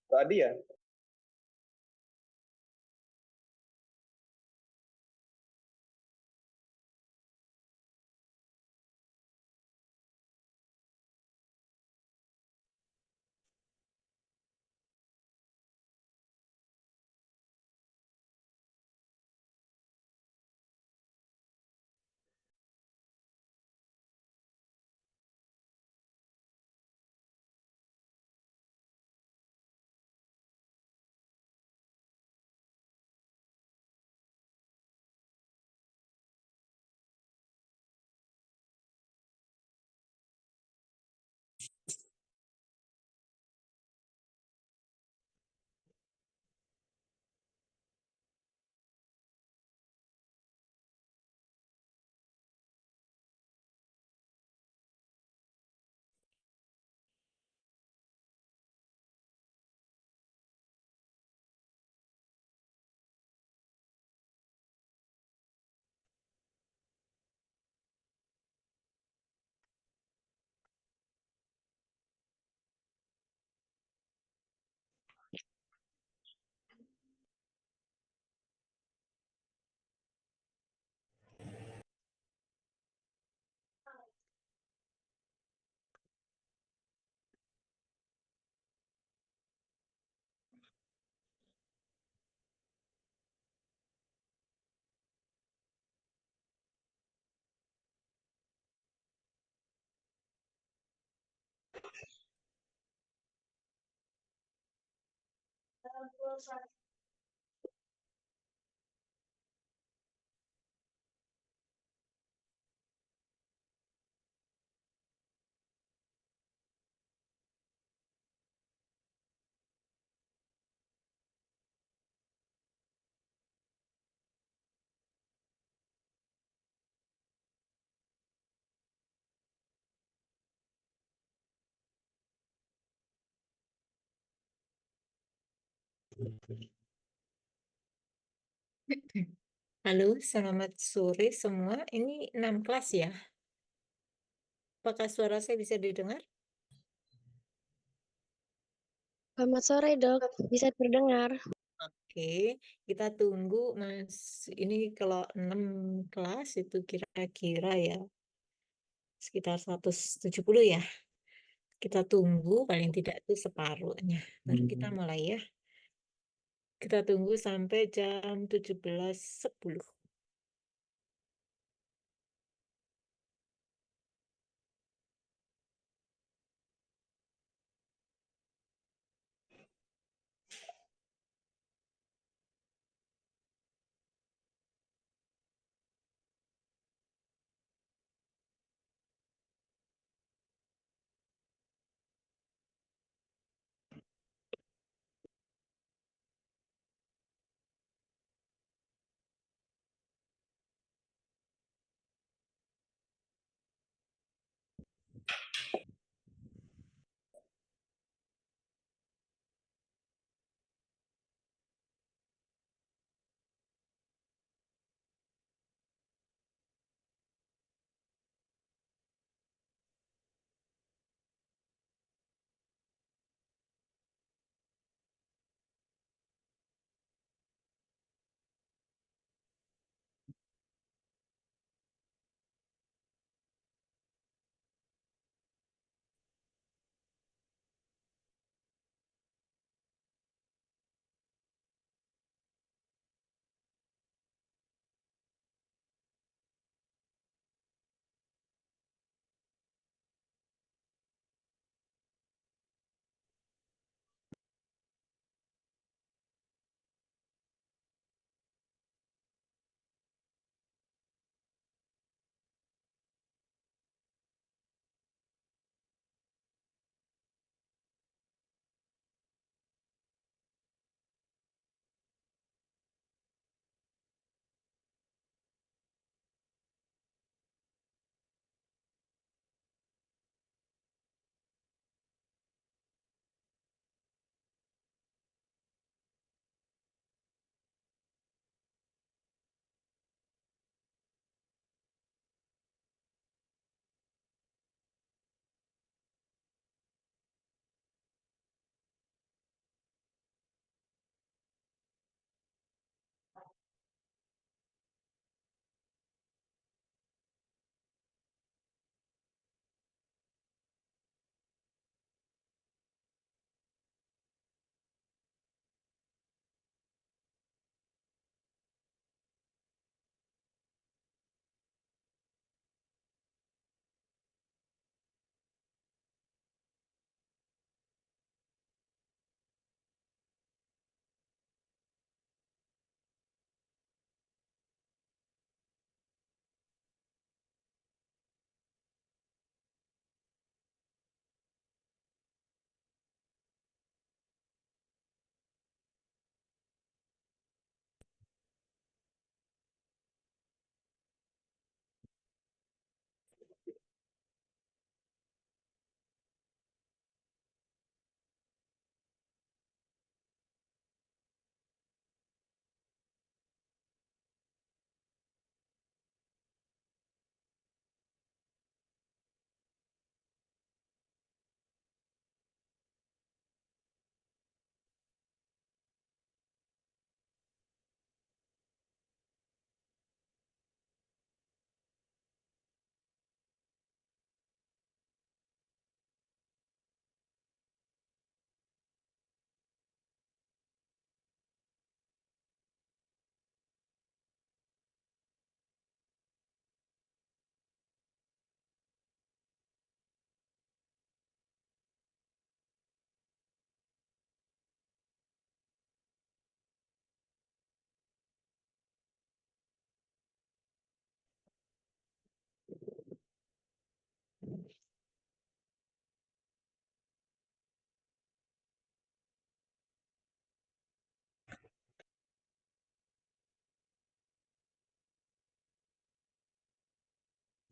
Tadi ya. Halo, selamat sore semua. Ini 6 kelas ya. Apakah suara saya bisa didengar? Selamat sore, Dok. Bisa terdengar? Oke, kita tunggu Mas. Ini kalau 6 kelas itu kira-kira ya sekitar 170 ya. Kita tunggu paling tidak itu separuhnya. Baru kita mulai ya. Kita tunggu sampai jam 17.10.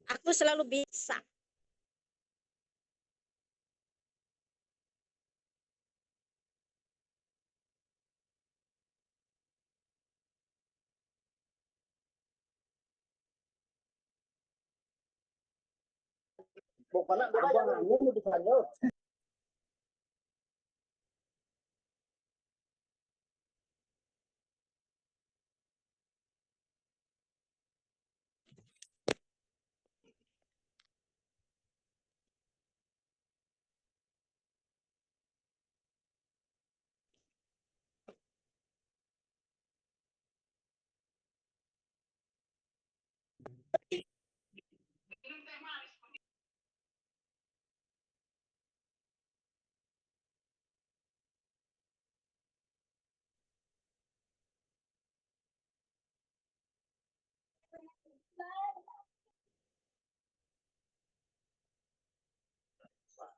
Aku selalu bisa. Pokoknya abang mau dipanggil.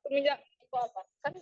Semenjak itu apa? Kan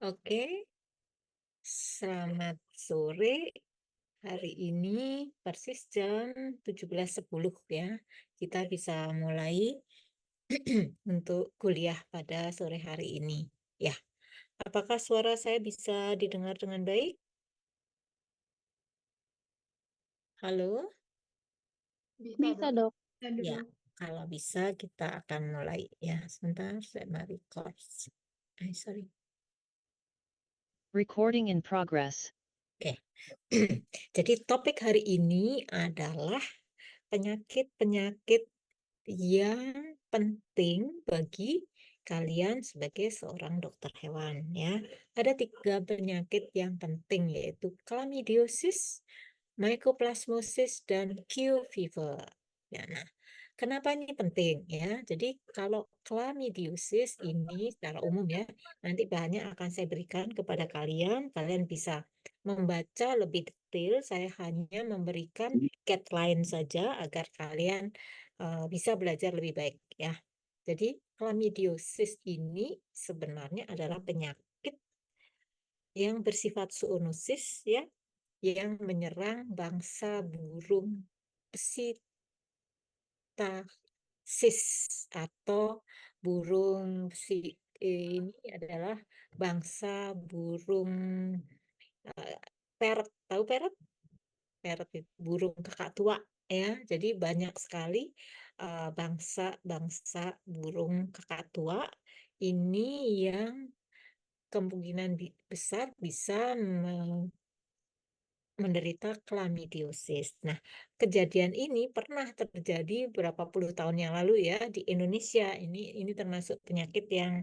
Oke, selamat sore. Hari ini persis jam 17.10 ya. Kita bisa mulai untuk kuliah pada sore hari ini. Ya, apakah suara saya bisa didengar dengan baik? Halo? bisa dok. Ya, kalau bisa kita akan mulai. Ya, sebentar saya mau record. Sorry. Recording in progress. Oke. Jadi topik hari ini adalah penyakit-penyakit yang penting bagi kalian sebagai seorang dokter hewan ya. Ada 3 penyakit yang penting yaitu chlamydiosis, mycoplasmosis, dan Q fever. Ya, nah, kenapa ini penting ya? Jadi kalau chlamydiosis ini secara umum ya, nanti bahannya akan saya berikan kepada kalian. Kalian bisa membaca lebih detail. Saya hanya memberikan guideline saja agar kalian bisa belajar lebih baik ya. Jadi chlamydiosis ini sebenarnya adalah penyakit yang bersifat zoonosis ya, yang menyerang bangsa burung psittacis atau burung ini adalah bangsa burung parrot. Tahu parrot? Parrot itu burung kakak tua ya. Jadi banyak sekali bangsa-bangsa burung kakak tua ini yang kemungkinan besar bisa menderita chlamydiosis. Nah, kejadian ini pernah terjadi berapa puluh tahun yang lalu ya di Indonesia. Ini termasuk penyakit yang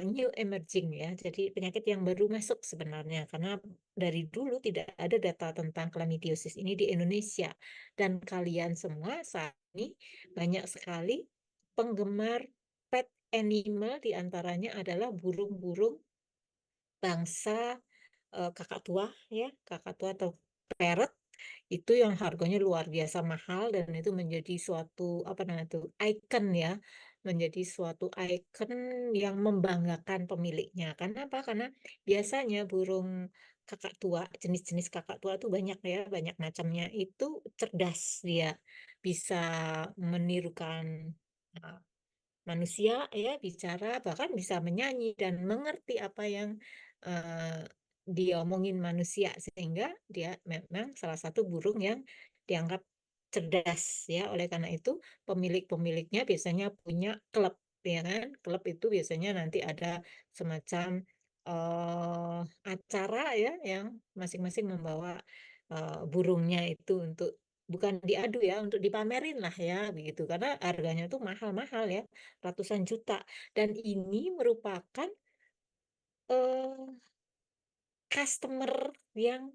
new emerging ya. Jadi penyakit yang baru masuk sebenarnya karena dari dulu tidak ada data tentang chlamydiosis ini di Indonesia. Dan kalian semua saat ini banyak sekali penggemar pet animal, di antaranya adalah burung-burung bangsa kakak tua ya, kakak tua atau parrot itu yang harganya luar biasa mahal dan itu menjadi suatu apa namanya itu icon ya, menjadi suatu icon yang membanggakan pemiliknya. Karena apa? Karena biasanya burung kakak tua, jenis-jenis kakak tua itu banyak ya, banyak macamnya. Itu cerdas dia, bisa menirukan uh, manusia ya, bicara, bahkan bisa menyanyi dan mengerti apa yang uh, diomongin manusia, sehingga dia memang salah satu burung yang dianggap cerdas ya. Oleh karena itu pemilik-pemiliknya biasanya punya klub ya kan. Klub itu biasanya nanti ada semacam acara ya yang masing-masing membawa burungnya itu untuk bukan diadu ya, untuk dipamerin lah ya begitu, karena harganya tuh mahal-mahal ya, ratusan juta. Dan ini merupakan eh, customer yang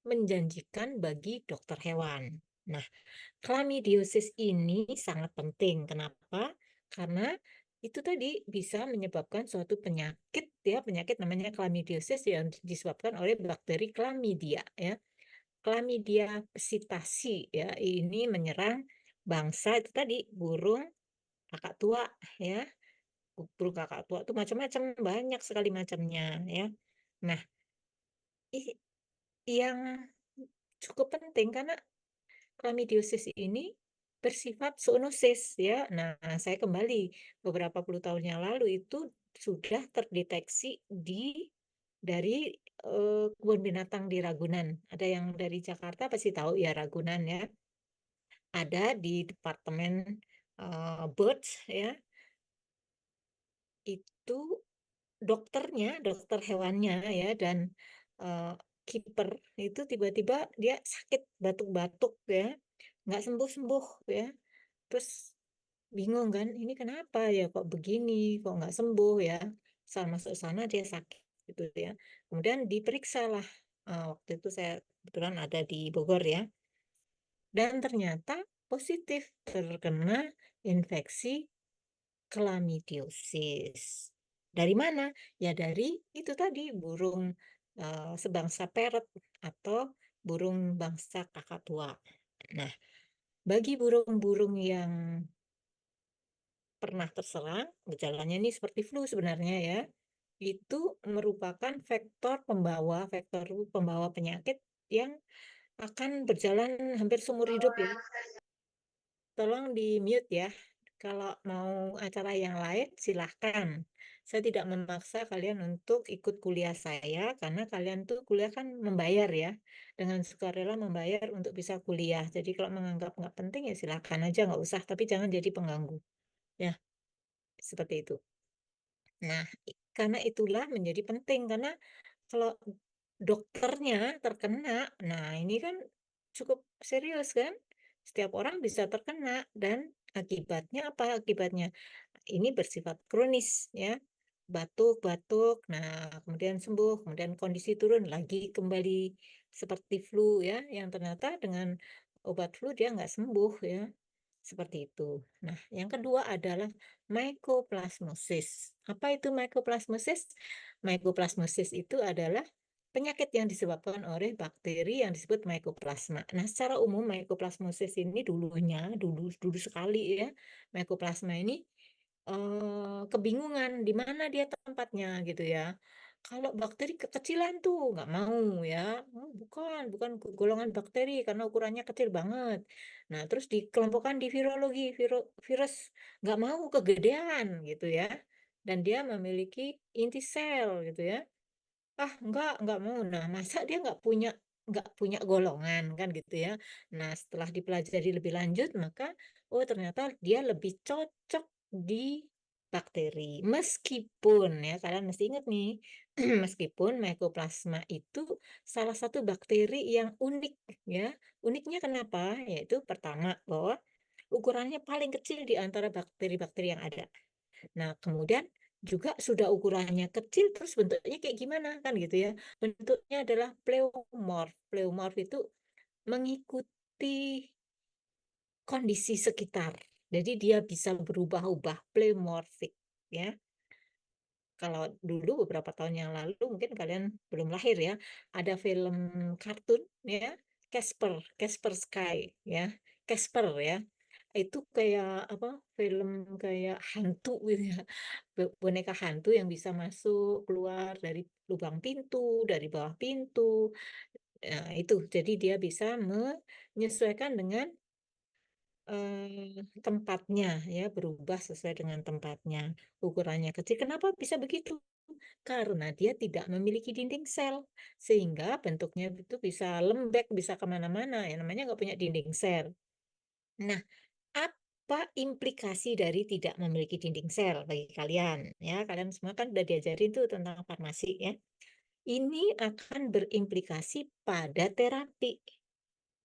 menjanjikan bagi dokter hewan. Nah, chlamydiosis ini sangat penting. Kenapa? Karena itu tadi bisa menyebabkan suatu penyakit ya, penyakit namanya chlamydiosis yang disebabkan oleh bakteri chlamydia ya. Chlamydia psittacea ya, ini menyerang bangsa itu tadi burung kakak tua ya. Burung kakak tua itu macam-macam, banyak sekali macamnya ya. Nah, yang cukup penting karena chlamydiosis ini bersifat zoonosis ya. Nah, saya kembali beberapa puluh tahun yang lalu itu sudah terdeteksi dari kebun binatang di Ragunan. Ada yang dari Jakarta pasti tahu ya Ragunan ya. Ada di departemen birds ya. Itu dokternya, dokter hewannya ya dan eh, kiper itu tiba-tiba dia sakit batuk-batuk ya, nggak sembuh-sembuh ya. Terus bingung kan, ini kenapa ya kok begini, kok nggak sembuh ya. Saat masuk sana dia sakit gitu ya. Kemudian diperiksa lah. Waktu itu saya kebetulan ada di Bogor ya. Dan ternyata positif terkena infeksi chlamydiosis. Dari mana? Ya dari itu tadi burung sebangsa parrot atau burung bangsa kakak tua. Nah, bagi burung-burung yang pernah terserang, gejalanya ini seperti flu sebenarnya ya. Itu merupakan vektor pembawa penyakit yang akan berjalan hampir seumur hidup ya. Tolong di mute ya. Kalau mau acara yang lain, silahkan. Saya tidak memaksa kalian untuk ikut kuliah saya, karena kalian tuh kuliah kan membayar ya. Dengan sukarela membayar untuk bisa kuliah. Jadi kalau menganggap nggak penting ya silahkan aja, nggak usah. Tapi jangan jadi pengganggu. Ya, seperti itu. Nah, karena itulah menjadi penting. Karena kalau dokternya terkena, nah ini kan cukup serius kan? Setiap orang bisa terkena dan akibatnya apa? Akibatnya ini bersifat kronis ya. Batuk-batuk, nah kemudian sembuh, kemudian kondisi turun lagi kembali seperti flu ya, yang ternyata dengan obat flu dia nggak sembuh ya. Seperti itu. Nah, yang kedua adalah mycoplasmosis. Apa itu mycoplasmosis? Mycoplasmosis itu adalah penyakit yang disebabkan oleh bakteri yang disebut mycoplasma. Nah, secara umum mycoplasmosis ini dulu sekali ya, mycoplasma ini kebingungan di mana dia tempatnya gitu ya. Kalau bakteri kekecilan tuh nggak mau ya. Bukan golongan bakteri karena ukurannya kecil banget. Nah, terus dikelompokkan di virologi, virus nggak mau kegedean gitu ya. Dan dia memiliki inti sel gitu ya. Ah, nggak mau. Nah, masa dia nggak punya golongan kan gitu ya. Nah, setelah dipelajari lebih lanjut, maka oh ternyata dia lebih cocok di bakteri. Meskipun ya, kalian mesti ingat nih, meskipun Mycoplasma itu salah satu bakteri yang unik ya. Uniknya kenapa? Yaitu pertama bahwa ukurannya paling kecil di antara bakteri-bakteri yang ada. Nah, kemudian juga sudah ukurannya kecil, terus bentuknya kayak gimana kan gitu ya. Bentuknya adalah pleomorph. Pleomorph itu mengikuti kondisi sekitar. Jadi dia bisa berubah-ubah, pleomorphic ya. kalau dulu beberapa tahun yang lalu mungkin kalian belum lahir ya, ada film kartun ya, Casper Sky ya, Casper ya. Itu kayak apa? Film kayak hantu gitu ya. Boneka hantu yang bisa masuk keluar dari lubang pintu, dari bawah pintu. Nah, itu. Jadi dia bisa menyesuaikan dengan tempatnya ya, berubah sesuai dengan tempatnya. Ukurannya kecil. Kenapa bisa begitu? Karena dia tidak memiliki dinding sel, sehingga bentuknya itu bisa lembek, bisa kemana-mana. Ya, namanya nggak punya dinding sel. Nah, apa implikasi dari tidak memiliki dinding sel bagi kalian? Ya, kalian semua kan udah diajarin tuh tentang farmasi ya. Ini akan berimplikasi pada terapi.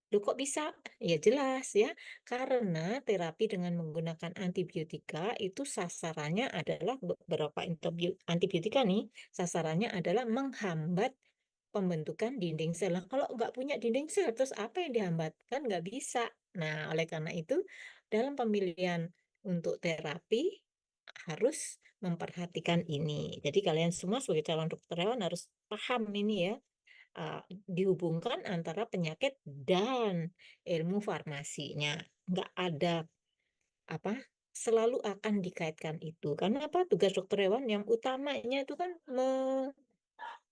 Loh kok bisa? Ya jelas ya, karena terapi dengan menggunakan antibiotika itu sasarannya adalah beberapa antibiotika nih, sasarannya adalah menghambat pembentukan dinding sel. Nah, kalau nggak punya dinding sel, terus apa yang dihambat? Kan nggak bisa. Nah, oleh karena itu, dalam pemilihan untuk terapi harus memperhatikan ini. Jadi kalian semua sebagai calon dokter hewan harus paham ini ya, dihubungkan antara penyakit dan ilmu farmasinya. Nggak ada apa selalu akan dikaitkan itu. Karena apa? Tugas dokter hewan yang utamanya itu kan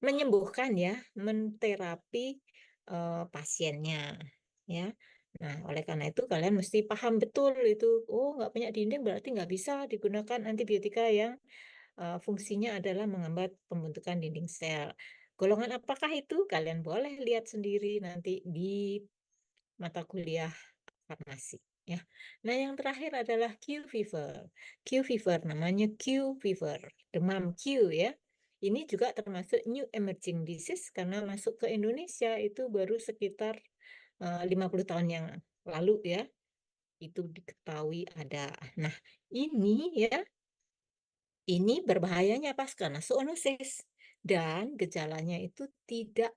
menyembuhkan ya, menterapi pasiennya ya. Nah, oleh karena itu kalian mesti paham betul itu. Oh, nggak punya dinding berarti nggak bisa digunakan antibiotika yang fungsinya adalah menghambat pembentukan dinding sel. Golongan apakah itu? Kalian boleh lihat sendiri nanti di mata kuliah farmasi. Ya. Nah, yang terakhir adalah Q fever. Q fever namanya Q fever, demam Q ya. Ini juga termasuk new emerging disease karena masuk ke Indonesia itu baru sekitar 50 tahun yang lalu ya. Itu diketahui ada. Nah, ini ya, ini berbahayanya pas karena zoonosis dan gejalanya itu tidak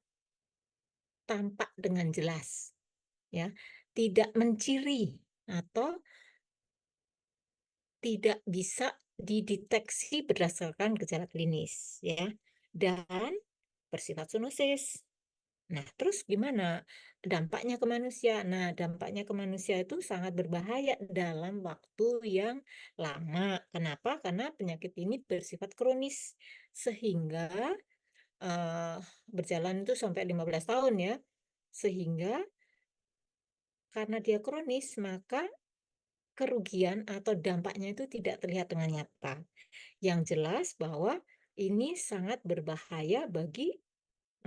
tampak dengan jelas ya, tidak menciri atau tidak bisa dideteksi berdasarkan gejala klinis ya, dan bersifat zoonosis. Nah, terus gimana dampaknya ke manusia? Nah, dampaknya ke manusia itu sangat berbahaya dalam waktu yang lama. Kenapa? Karena penyakit ini bersifat kronis sehingga eh, berjalan itu sampai 15 tahun ya. Sehingga karena dia kronis, maka kerugian atau dampaknya itu tidak terlihat dengan nyata. Yang jelas bahwa ini sangat berbahaya bagi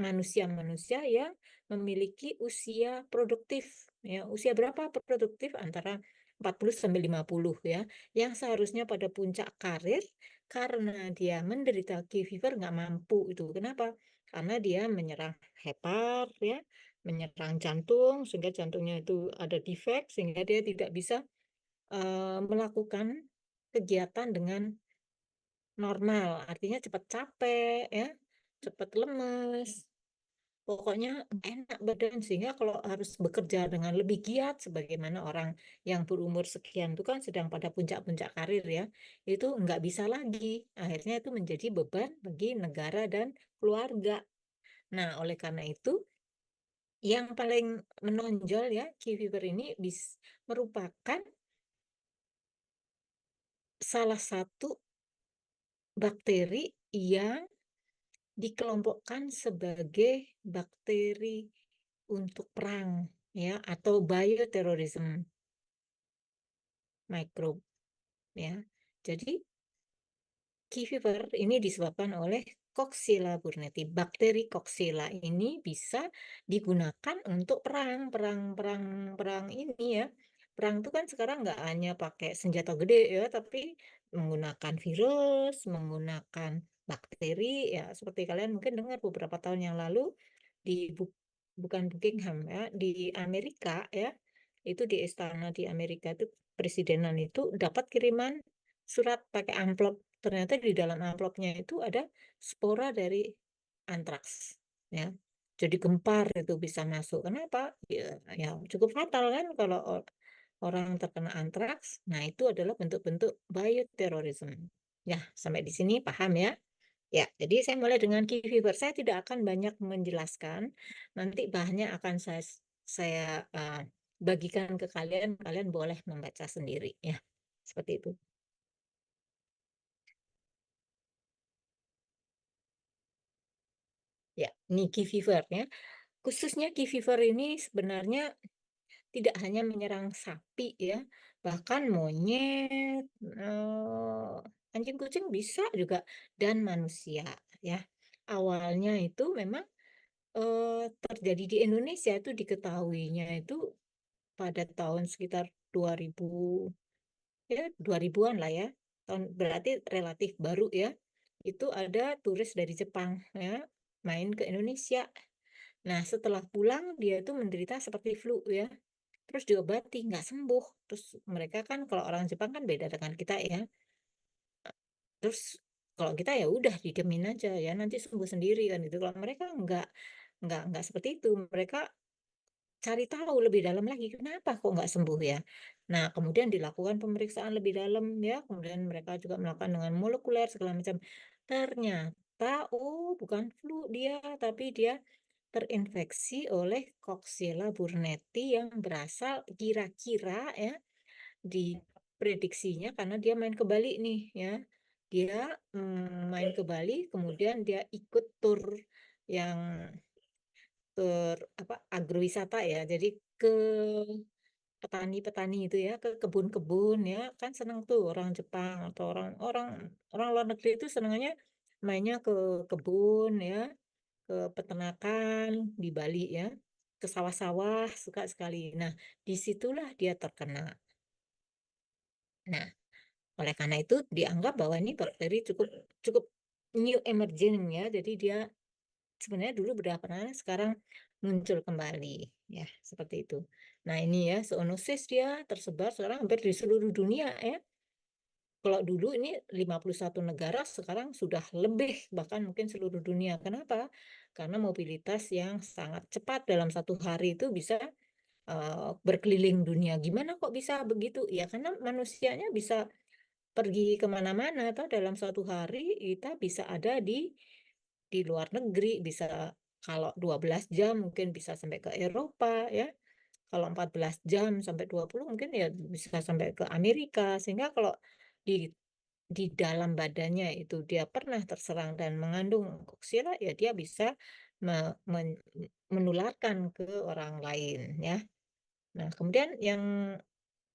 manusia-manusia yang memiliki usia produktif. Ya, usia berapa produktif? Antara 40 sampai 50 ya. Yang seharusnya pada puncak karir karena dia menderita Q fever nggak mampu itu. Kenapa? Karena dia menyerang hepar ya, menyerang jantung sehingga jantungnya itu ada defek sehingga dia tidak bisa melakukan kegiatan dengan normal. Artinya cepat capek ya, cepat lemes. Pokoknya enak badan sehingga kalau harus bekerja dengan lebih giat sebagaimana orang yang berumur sekian itu kan sedang pada puncak-puncak karir ya, itu nggak bisa lagi. Akhirnya itu menjadi beban bagi negara dan keluarga. Nah, oleh karena itu yang paling menonjol ya Q fever ini merupakan salah satu bakteri yang dikelompokkan sebagai bakteri untuk perang ya atau bioterorisme mikrob ya. Jadi Q fever ini disebabkan oleh Coxiella burnetii. Bakteri Coxiella ini bisa digunakan untuk perang ini ya. Perang itu kan sekarang nggak hanya pakai senjata gede ya, tapi menggunakan virus, menggunakan bakteri ya. Seperti kalian mungkin dengar beberapa tahun yang lalu di bukan Buckingham ya, di Amerika ya, itu di istana di Amerika itu presidenan itu dapat kiriman surat pakai amplop. Ternyata di dalam amplopnya itu ada spora dari antraks ya. Jadi gempar itu bisa masuk. Kenapa? Ya, ya cukup fatal kan kalau orang terkena antraks. Nah, itu adalah bentuk-bentuk bioterorisme. Ya, sampai di sini paham ya? Ya, jadi saya mulai dengan key fever. Saya tidak akan banyak menjelaskan, nanti bahannya akan saya, bagikan ke kalian, kalian boleh membaca sendiri ya, seperti itu. Ya, ini key fever ya. Khususnya key fever ini sebenarnya tidak hanya menyerang sapi ya, bahkan monyet, anjing kucing bisa juga dan manusia ya. Awalnya itu memang, terjadi di Indonesia itu diketahuinya itu pada tahun sekitar 2000 ya 2000-an lah ya, berarti relatif baru ya. Itu ada turis dari Jepang ya, main ke Indonesia. Nah, setelah pulang dia itu menderita seperti flu ya. Terus diobati, nggak sembuh. Terus mereka kan kalau orang Jepang kan beda dengan kita ya. Terus kalau kita ya udah didiemin aja ya, nanti sembuh sendiri kan gitu. Kalau mereka nggak seperti itu. Mereka cari tahu lebih dalam lagi, kenapa kok nggak sembuh ya? Nah, kemudian dilakukan pemeriksaan lebih dalam ya, kemudian mereka juga melakukan dengan molekuler segala macam. Ternyata, oh bukan flu dia, tapi dia terinfeksi oleh Coxiella burnetii yang berasal kira-kira ya, diprediksinya karena dia main ke Bali nih ya. Dia main ke Bali, kemudian dia ikut tur yang apa agrowisata ya. Jadi ke petani-petani itu ya, ke kebun-kebun ya, kan seneng tuh orang Jepang atau orang orang orang luar negeri itu senangnya mainnya ke kebun ya, ke peternakan di Bali ya, ke sawah-sawah suka sekali. Nah, disitulah dia terkena. Nah, oleh karena itu dianggap bahwa ini bakteri cukup cukup new emerging ya, jadi dia sebenarnya dulu udah pernah, sekarang muncul kembali, ya, seperti itu. Nah, ini ya, zoonosis dia tersebar sekarang hampir di seluruh dunia ya. Kalau dulu ini 51 negara, sekarang sudah lebih, bahkan mungkin seluruh dunia. Kenapa? Karena mobilitas yang sangat cepat dalam satu hari itu bisa berkeliling dunia. Gimana kok bisa begitu? Ya karena manusianya bisa pergi kemana-mana, atau dalam satu hari kita bisa ada di luar negeri, bisa kalau 12 jam mungkin bisa sampai ke Eropa ya. Kalau 14 jam sampai 20 mungkin ya bisa sampai ke Amerika. Sehingga kalau di di dalam badannya itu dia pernah terserang dan mengandung koksila, ya dia bisa menularkan ke orang lain ya. Nah, kemudian yang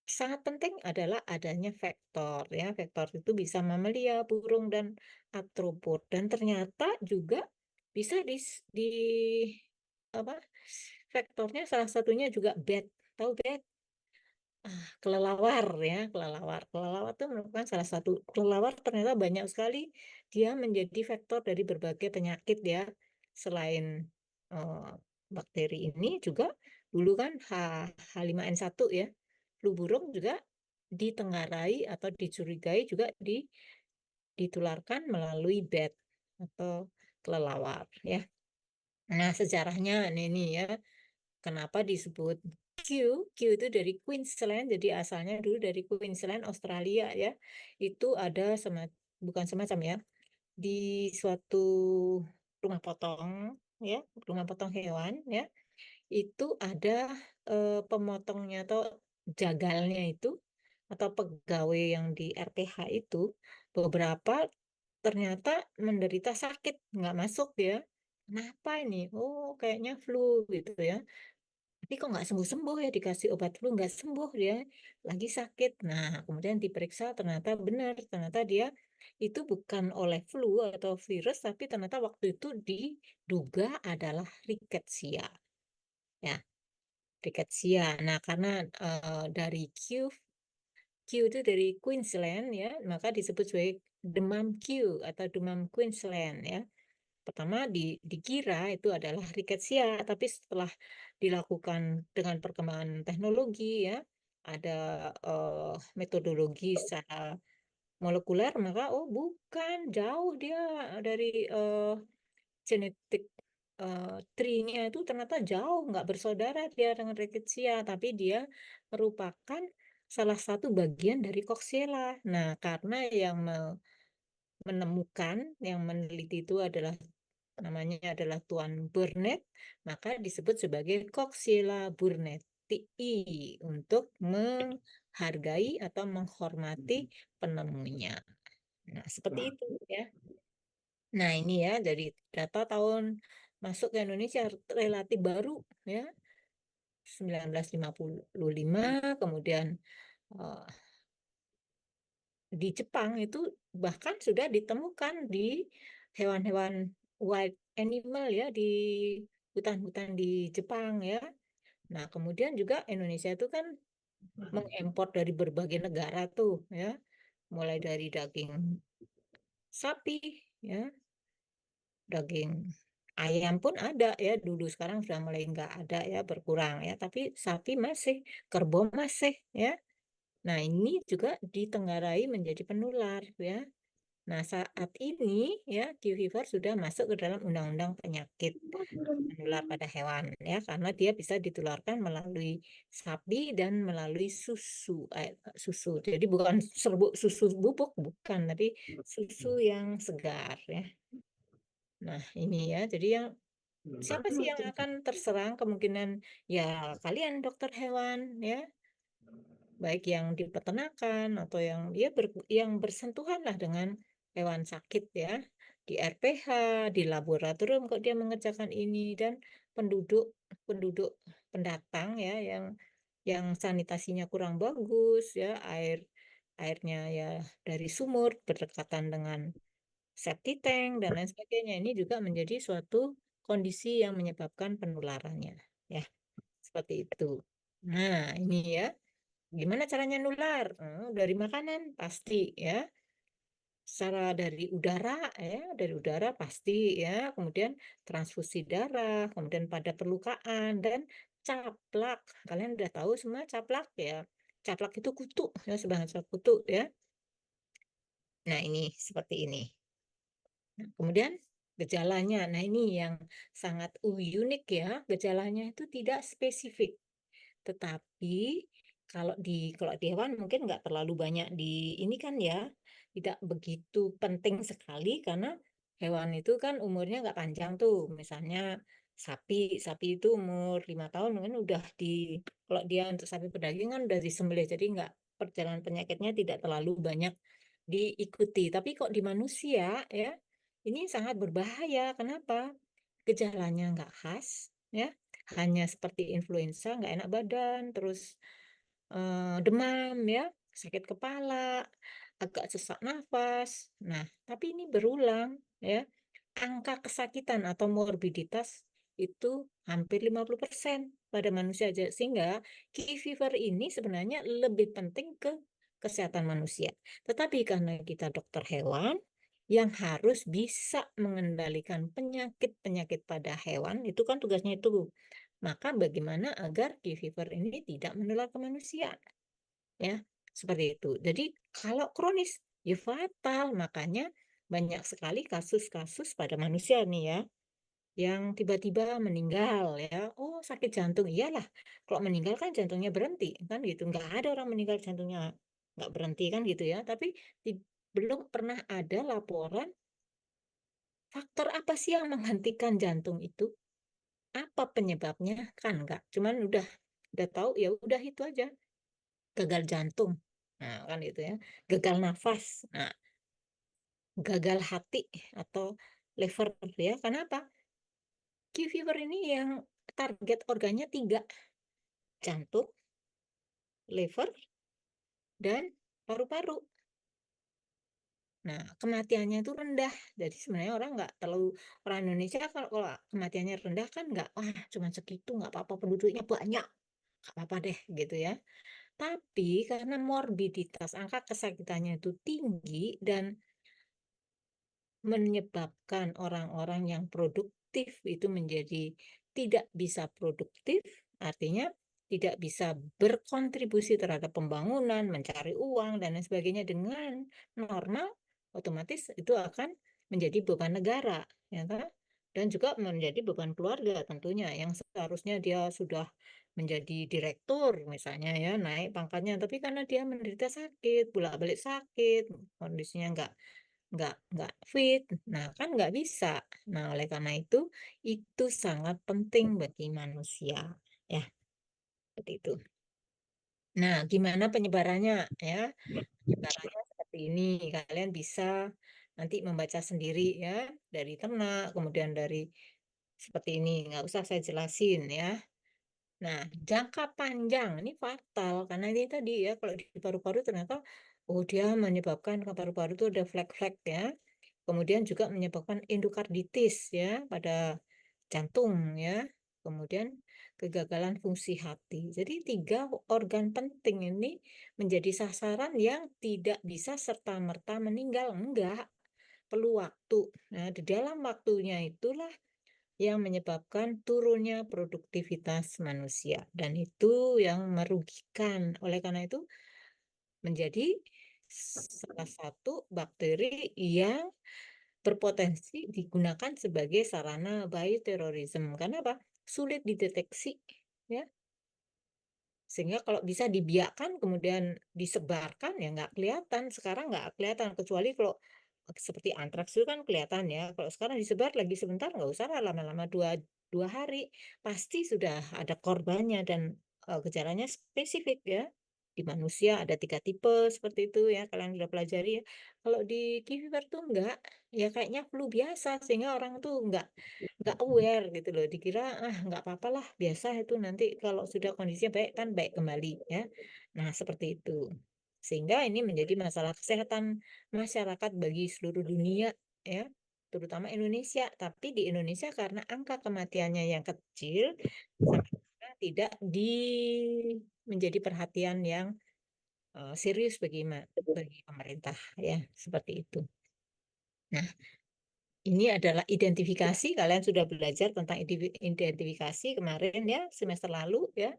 sangat penting adalah adanya vektor ya. Vektor itu bisa mamalia, burung dan artropod, dan ternyata juga bisa di apa? Vektornya salah satunya juga bat. Tahu bat? Kelelawar ya, kelelawar. Kelelawar itu merupakan salah satu, kelelawar ternyata banyak sekali dia menjadi vektor dari berbagai penyakit ya. Selain eh, bakteri ini juga dulu kan H5N1 ya. Flu burung juga ditenggarai atau dicurigai juga ditularkan melalui bat atau kelelawar ya. Nah, sejarahnya ini ya, kenapa disebut Q? Q itu dari Queensland, jadi asalnya dulu dari Queensland, Australia ya. Itu ada bukan semacam ya, di suatu rumah potong ya, rumah potong hewan ya, itu ada pemotongnya atau jagalnya itu, atau pegawai yang di RPH itu, beberapa ternyata menderita sakit, nggak masuk ya. Kenapa ini? Oh, kayaknya flu gitu ya. Tapi kok nggak sembuh-sembuh ya, dikasih obat flu nggak sembuh dia, lagi sakit. Nah, kemudian diperiksa ternyata benar, ternyata dia itu bukan oleh flu atau virus, tapi ternyata waktu itu diduga adalah rickettsia. Ya, rickettsia. Nah, karena dari Q itu dari Queensland ya, maka disebut sebagai demam Q atau demam Queensland ya. Pertama dikira itu adalah rickettsia, tapi setelah dilakukan dengan perkembangan teknologi ya, ada metodologi secara molekuler, maka oh bukan, jauh dia dari genetik tree-nya itu ternyata jauh, nggak bersaudara dia dengan rickettsia, tapi dia merupakan salah satu bagian dari Coxiella. Nah, karena yang menemukan, yang meneliti itu adalah namanya adalah Tuan Burnett, maka disebut sebagai Coxiella burnetii untuk menghargai atau menghormati penemunya. Nah, seperti itu ya. Nah, ini ya dari data tahun masuk ke Indonesia relatif baru ya, 1955, kemudian eh, di Jepang itu bahkan sudah ditemukan di hewan-hewan wild animal ya, di hutan-hutan di Jepang ya. Nah, kemudian juga Indonesia itu kan mengimpor dari berbagai negara tuh ya, mulai dari daging sapi ya, daging ayam pun ada ya dulu, sekarang sudah mulai nggak ada ya, berkurang ya, tapi sapi masih, kerbau masih ya. Nah, ini juga ditenggarai menjadi penular ya. Nah, saat ini ya Q fever sudah masuk ke dalam undang-undang penyakit menular pada hewan ya, karena dia bisa ditularkan melalui sapi dan melalui susu. Jadi bukan serbuk susu bubuk, bukan, tapi susu yang segar ya. Nah, ini ya. Jadi yang siapa sih yang akan terserang kemungkinan ya, kalian dokter hewan ya, baik yang di peternakan atau yang ya yang bersentuhan lah dengan hewan sakit ya, di RPH, di laboratorium kok dia mengerjakan ini, dan penduduk penduduk pendatang ya, yang sanitasinya kurang bagus ya, airnya ya dari sumur berdekatan dengan septic tank dan lain sebagainya, ini juga menjadi suatu kondisi yang menyebabkan penularannya ya, seperti itu. Nah, ini ya. Gimana caranya nular? Dari makanan pasti ya. Secara dari udara ya, dari udara pasti ya. Kemudian transfusi darah, kemudian pada perlukaan dan caplak. Kalian udah tahu semua caplak ya. Caplak itu kutu ya, sebahasa kutu ya. Nah, ini seperti ini. Nah, kemudian gejalanya. Nah, ini yang sangat unik ya. Gejalanya itu tidak spesifik. Tetapi kalau di hewan mungkin nggak terlalu banyak di ini kan ya, tidak begitu penting sekali karena hewan itu kan umurnya nggak panjang tuh. Misalnya sapi, sapi itu umur 5 tahun mungkin udah kalau dia untuk sapi pedaging kan udah disembelih, jadi nggak, perjalanan penyakitnya tidak terlalu banyak diikuti. Tapi kok di manusia ya, ini sangat berbahaya. Kenapa? Gejalanya nggak khas ya, hanya seperti influenza, nggak enak badan, terus demam ya, sakit kepala, agak sesak nafas. Nah, tapi ini berulang ya. Angka kesakitan atau morbiditas itu hampir 50% pada manusia aja. Sehingga key fever ini sebenarnya lebih penting ke kesehatan manusia. Tetapi karena kita dokter hewan yang harus bisa mengendalikan penyakit-penyakit pada hewan, itu kan tugasnya itu. Maka bagaimana agar key fever ini tidak menular ke manusia? Ya, seperti itu. Jadi kalau kronis ya fatal. Makanya banyak sekali kasus-kasus pada manusia nih ya, yang tiba-tiba meninggal ya. Oh, sakit jantung. Iyalah, kalau meninggal kan jantungnya berhenti kan gitu. Nggak ada orang meninggal jantungnya nggak berhenti kan gitu ya. Tapi belum pernah ada laporan faktor apa sih yang menghentikan jantung itu. Apa penyebabnya, kan nggak. Cuman udah tahu ya udah itu aja, gagal jantung. Nah, kan itu ya. Gagal nafas. Nah, gagal hati atau liver ya. Kenapa? Q fever ini yang target organnya tiga: jantung, liver, dan paru-paru. Nah, kematiannya itu rendah. Jadi sebenarnya orang Indonesia kalau kematiannya rendah kan nggak, wah cuma segitu, nggak apa-apa, penduduknya banyak, nggak apa-apa deh gitu ya. Tapi karena morbiditas, angka kesakitannya itu tinggi dan menyebabkan orang-orang yang produktif itu menjadi tidak bisa produktif, artinya tidak bisa berkontribusi terhadap pembangunan, mencari uang, dan lain sebagainya dengan normal, otomatis itu akan menjadi beban negara, ya kan? Dan juga menjadi beban keluarga tentunya, yang seharusnya dia sudah menjadi direktur misalnya ya, naik pangkatnya, tapi karena dia menderita sakit, bolak-balik sakit, kondisinya nggak fit. Nah, kan nggak bisa. Nah, oleh karena itu sangat penting bagi manusia. Ya, seperti itu. Nah, gimana penyebarannya? Ya, penyebarannya seperti ini. Kalian bisa nanti membaca sendiri ya, dari ternak, kemudian dari seperti ini. Nggak usah saya jelasin ya. Nah, jangka panjang ini fatal karena ini tadi ya, kalau di paru-paru ternyata oh dia menyebabkan ke paru-paru itu ada flek-flek ya. Kemudian juga menyebabkan endokarditis ya pada jantung ya. Kemudian kegagalan fungsi hati. Jadi tiga organ penting ini menjadi sasaran yang tidak bisa serta-merta meninggal. Enggak, perlu waktu. Nah, di dalam waktunya itulah yang menyebabkan turunnya produktivitas manusia. Dan itu yang merugikan. Oleh karena itu menjadi salah satu bakteri yang berpotensi digunakan sebagai sarana bioterorisme. Karena apa? Sulit dideteksi, ya. Sehingga kalau bisa dibiarkan kemudian disebarkan ya nggak kelihatan. Sekarang nggak kelihatan kecuali kalau seperti antraks itu kan kelihatan ya. Kalau sekarang disebar lagi sebentar nggak usah lah lama-lama dua hari pasti sudah ada korbannya dan gejalanya spesifik ya. Di manusia ada 3 tipe seperti itu ya kalian sudah pelajari ya. Kalau di fever tuh enggak ya kayaknya flu biasa sehingga orang tuh enggak aware gitu loh. Dikira enggak apa-apa lah biasa itu nanti kalau sudah kondisinya baik kan baik kembali ya. Nah, seperti itu. Sehingga ini menjadi masalah kesehatan masyarakat bagi seluruh dunia ya, terutama Indonesia. Tapi di Indonesia karena angka kematiannya yang kecil sampai sekarang tidak menjadi perhatian yang serius bagi pemerintah ya, seperti itu. Nah, ini adalah identifikasi. Kalian sudah belajar tentang identifikasi kemarin ya, semester lalu ya.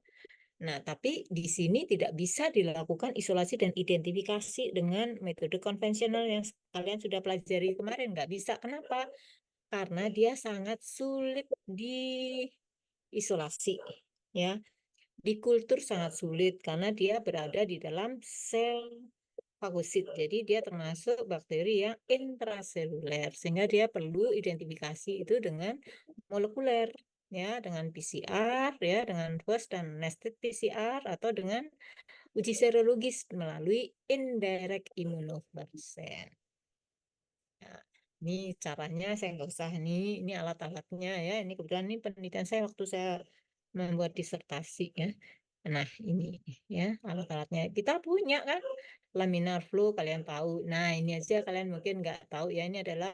Nah, tapi di sini tidak bisa dilakukan isolasi dan identifikasi dengan metode konvensional yang kalian sudah pelajari kemarin. Nggak bisa. Kenapa? Karena dia sangat sulit diisolasi. Ya, di kultur sangat sulit karena dia berada di dalam sel fagosit. Jadi dia termasuk bakteri yang intraseluler sehingga dia perlu identifikasi itu dengan molekuler ya, dengan PCR ya, dengan first dan nested PCR atau dengan uji serologis melalui indirect immunofluorescence. Nah, ini caranya saya nggak usah ini alat-alatnya ya. Ini kebetulan ini penelitian saya waktu saya membuat disertasi ya. Nah, ini ya alat-alatnya. Kita punya kan laminar flow kalian tahu. Nah, ini aja kalian mungkin nggak tahu ya. Ini adalah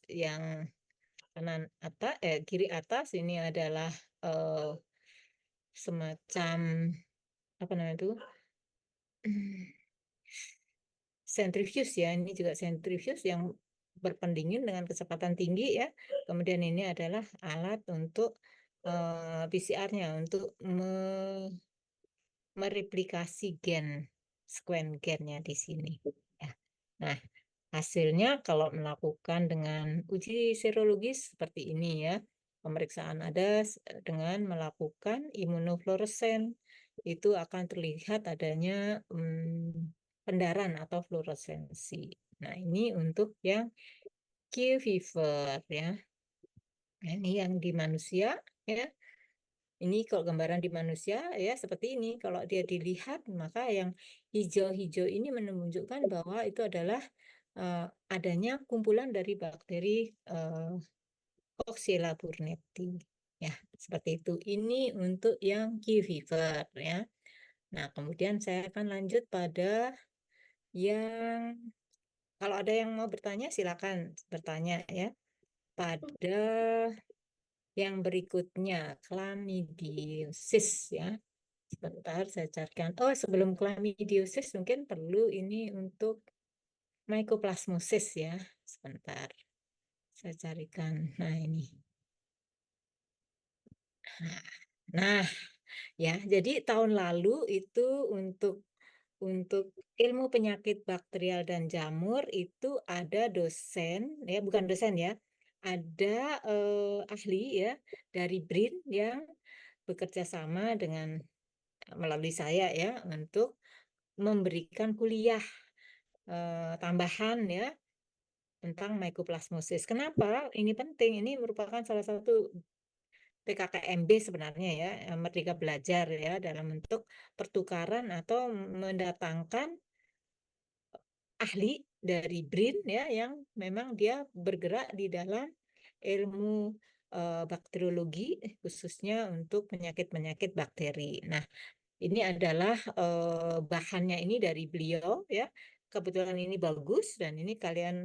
yang kanan atas, kiri atas ini adalah eh, semacam apa namanya itu sentrifuge ya. Ini juga sentrifuge yang berpendingin dengan kecepatan tinggi ya. Kemudian ini adalah alat untuk PCR-nya untuk mereplikasi gen, sekuen gennya di sini. Ya. Nah, hasilnya kalau melakukan dengan uji serologis seperti ini ya, pemeriksaan ada dengan melakukan imunofluoresen, itu akan terlihat adanya pendaran atau fluoresensi. Nah, ini untuk yang Q fever ya. Nah, ini yang di manusia ya. Ini kalau gambaran di manusia ya seperti ini. Kalau dia dilihat maka yang hijau-hijau ini menunjukkan bahwa itu adalah eh, adanya kumpulan dari bakteri Coxiella burnetii. Ya, seperti itu. Ini untuk yang Q fever ya. Nah, kemudian saya akan lanjut pada yang kalau ada yang mau bertanya silakan bertanya ya. Pada yang berikutnya, chlamydiosis ya. Sebentar, saya carikan. Oh, sebelum chlamydiosis mungkin perlu ini untuk mycoplasmosis ya. Sebentar, saya carikan. Nah, ini. Nah, ya, jadi tahun lalu itu untuk untuk ilmu penyakit bakterial dan jamur itu ada dosen, ya bukan dosen ya, ada ahli ya dari BRIN yang bekerja sama dengan melalui saya ya untuk memberikan kuliah tambahan ya tentang mycoplasmosis. Kenapa ini penting? Ini merupakan salah satu PKKMB sebenarnya ya, Merdeka Belajar ya, dalam bentuk pertukaran atau mendatangkan ahli dari BRIN ya, yang memang dia bergerak di dalam ilmu bakteriologi, khususnya untuk penyakit-penyakit bakteri. Nah, ini adalah bahannya ini dari beliau ya. Kebetulan ini bagus dan ini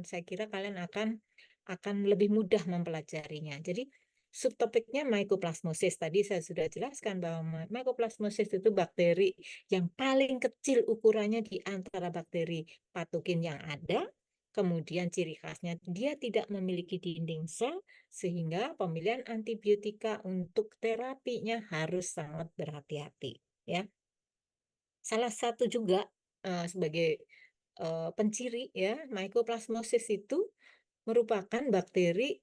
saya kira kalian akan lebih mudah mempelajarinya. Jadi subtopiknya mycoplasmosis. Tadi saya sudah jelaskan bahwa mycoplasmosis itu bakteri yang paling kecil ukurannya di antara bakteri patogen yang ada. Kemudian ciri khasnya dia tidak memiliki dinding sel sehingga pemilihan antibiotika untuk terapinya harus sangat berhati-hati ya. Salah satu juga sebagai penciri ya, mycoplasmosis itu merupakan bakteri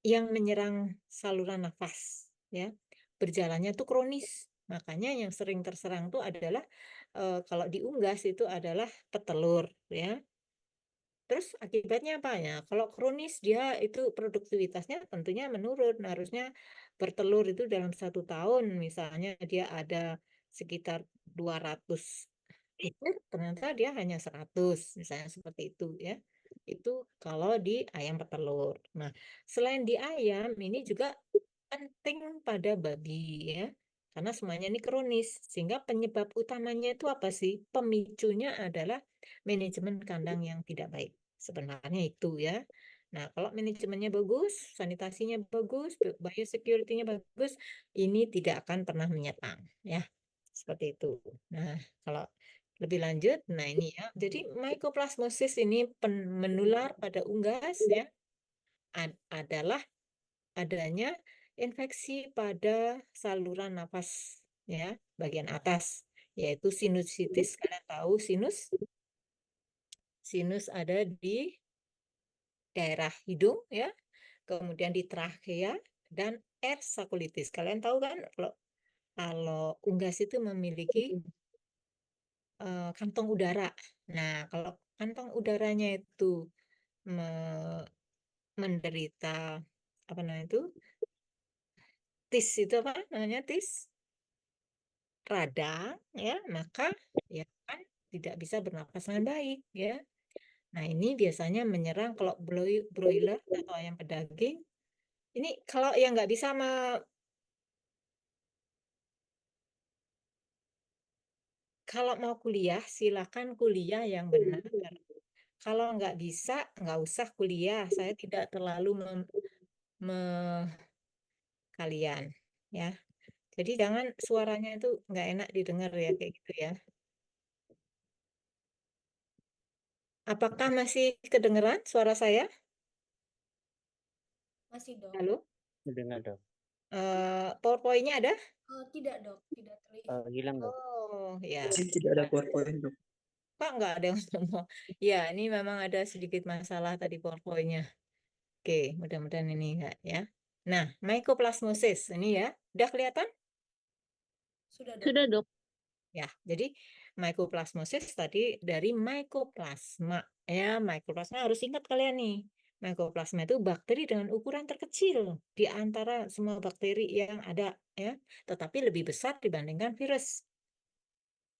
yang menyerang saluran nafas ya. Berjalannya tuh kronis. Makanya yang sering terserang tuh adalah kalau di unggas itu adalah petelur ya. Terus akibatnya apa ya? Kalau kronis dia itu produktivitasnya tentunya menurun. Harusnya bertelur itu dalam 1 tahun misalnya dia ada sekitar 200 butir, ternyata dia hanya 100 misalnya seperti itu ya. Itu kalau di ayam petelur. Nah, selain di ayam ini juga penting pada babi ya. Karena semuanya ini kronis, sehingga penyebab utamanya itu apa sih? Pemicunya adalah manajemen kandang yang tidak baik. Sebenarnya itu ya. Nah, kalau manajemennya bagus, sanitasinya bagus, biosecurity-nya bagus, ini tidak akan pernah menyerang ya. Seperti itu. Nah, kalau lebih lanjut, nah ini ya. Jadi mycoplasmosis ini menular pada unggas ya, adalah adanya infeksi pada saluran nafas ya, bagian atas, yaitu sinusitis. Kalian tahu sinus? Sinus ada di daerah hidung ya, kemudian di trachea dan air sakulitis. Kalian tahu kan kalau unggas itu memiliki kantong udara. Nah, kalau kantong udaranya itu me- menderita apa namanya itu tis itu apa namanya tis radang ya, maka ya kan tidak bisa bernapas dengan baik ya. Nah, ini biasanya menyerang kalau broiler atau ayam pedaging. Ini kalau yang nggak bisa kalau mau kuliah silakan kuliah yang benar. Kalau nggak bisa nggak usah kuliah. Saya tidak terlalu kalian ya. Jadi jangan suaranya itu nggak enak didengar ya kayak gitu ya. Apakah masih kedengeran suara saya? Masih dok. Halo? Mendengar dok. PowerPoint-nya ada? Tidak dok, tidak terlihat. Hilang dok. Oh ya. Tidak ada PowerPoint dok. Pak nggak ada yang ngomong. Ya, ini memang ada sedikit masalah tadi PowerPoint-nya. Oke, mudah-mudahan ini enggak ya. Nah, mycoplasmosis ini ya. Udah kelihatan? Sudah dok. Sudah, Dok. Ya, jadi mycoplasmosis tadi dari mycoplasma. Ya, mycoplasma harus ingat kalian nih. Mycoplasma itu bakteri dengan ukuran terkecil di antara semua bakteri yang ada ya, tetapi lebih besar dibandingkan virus.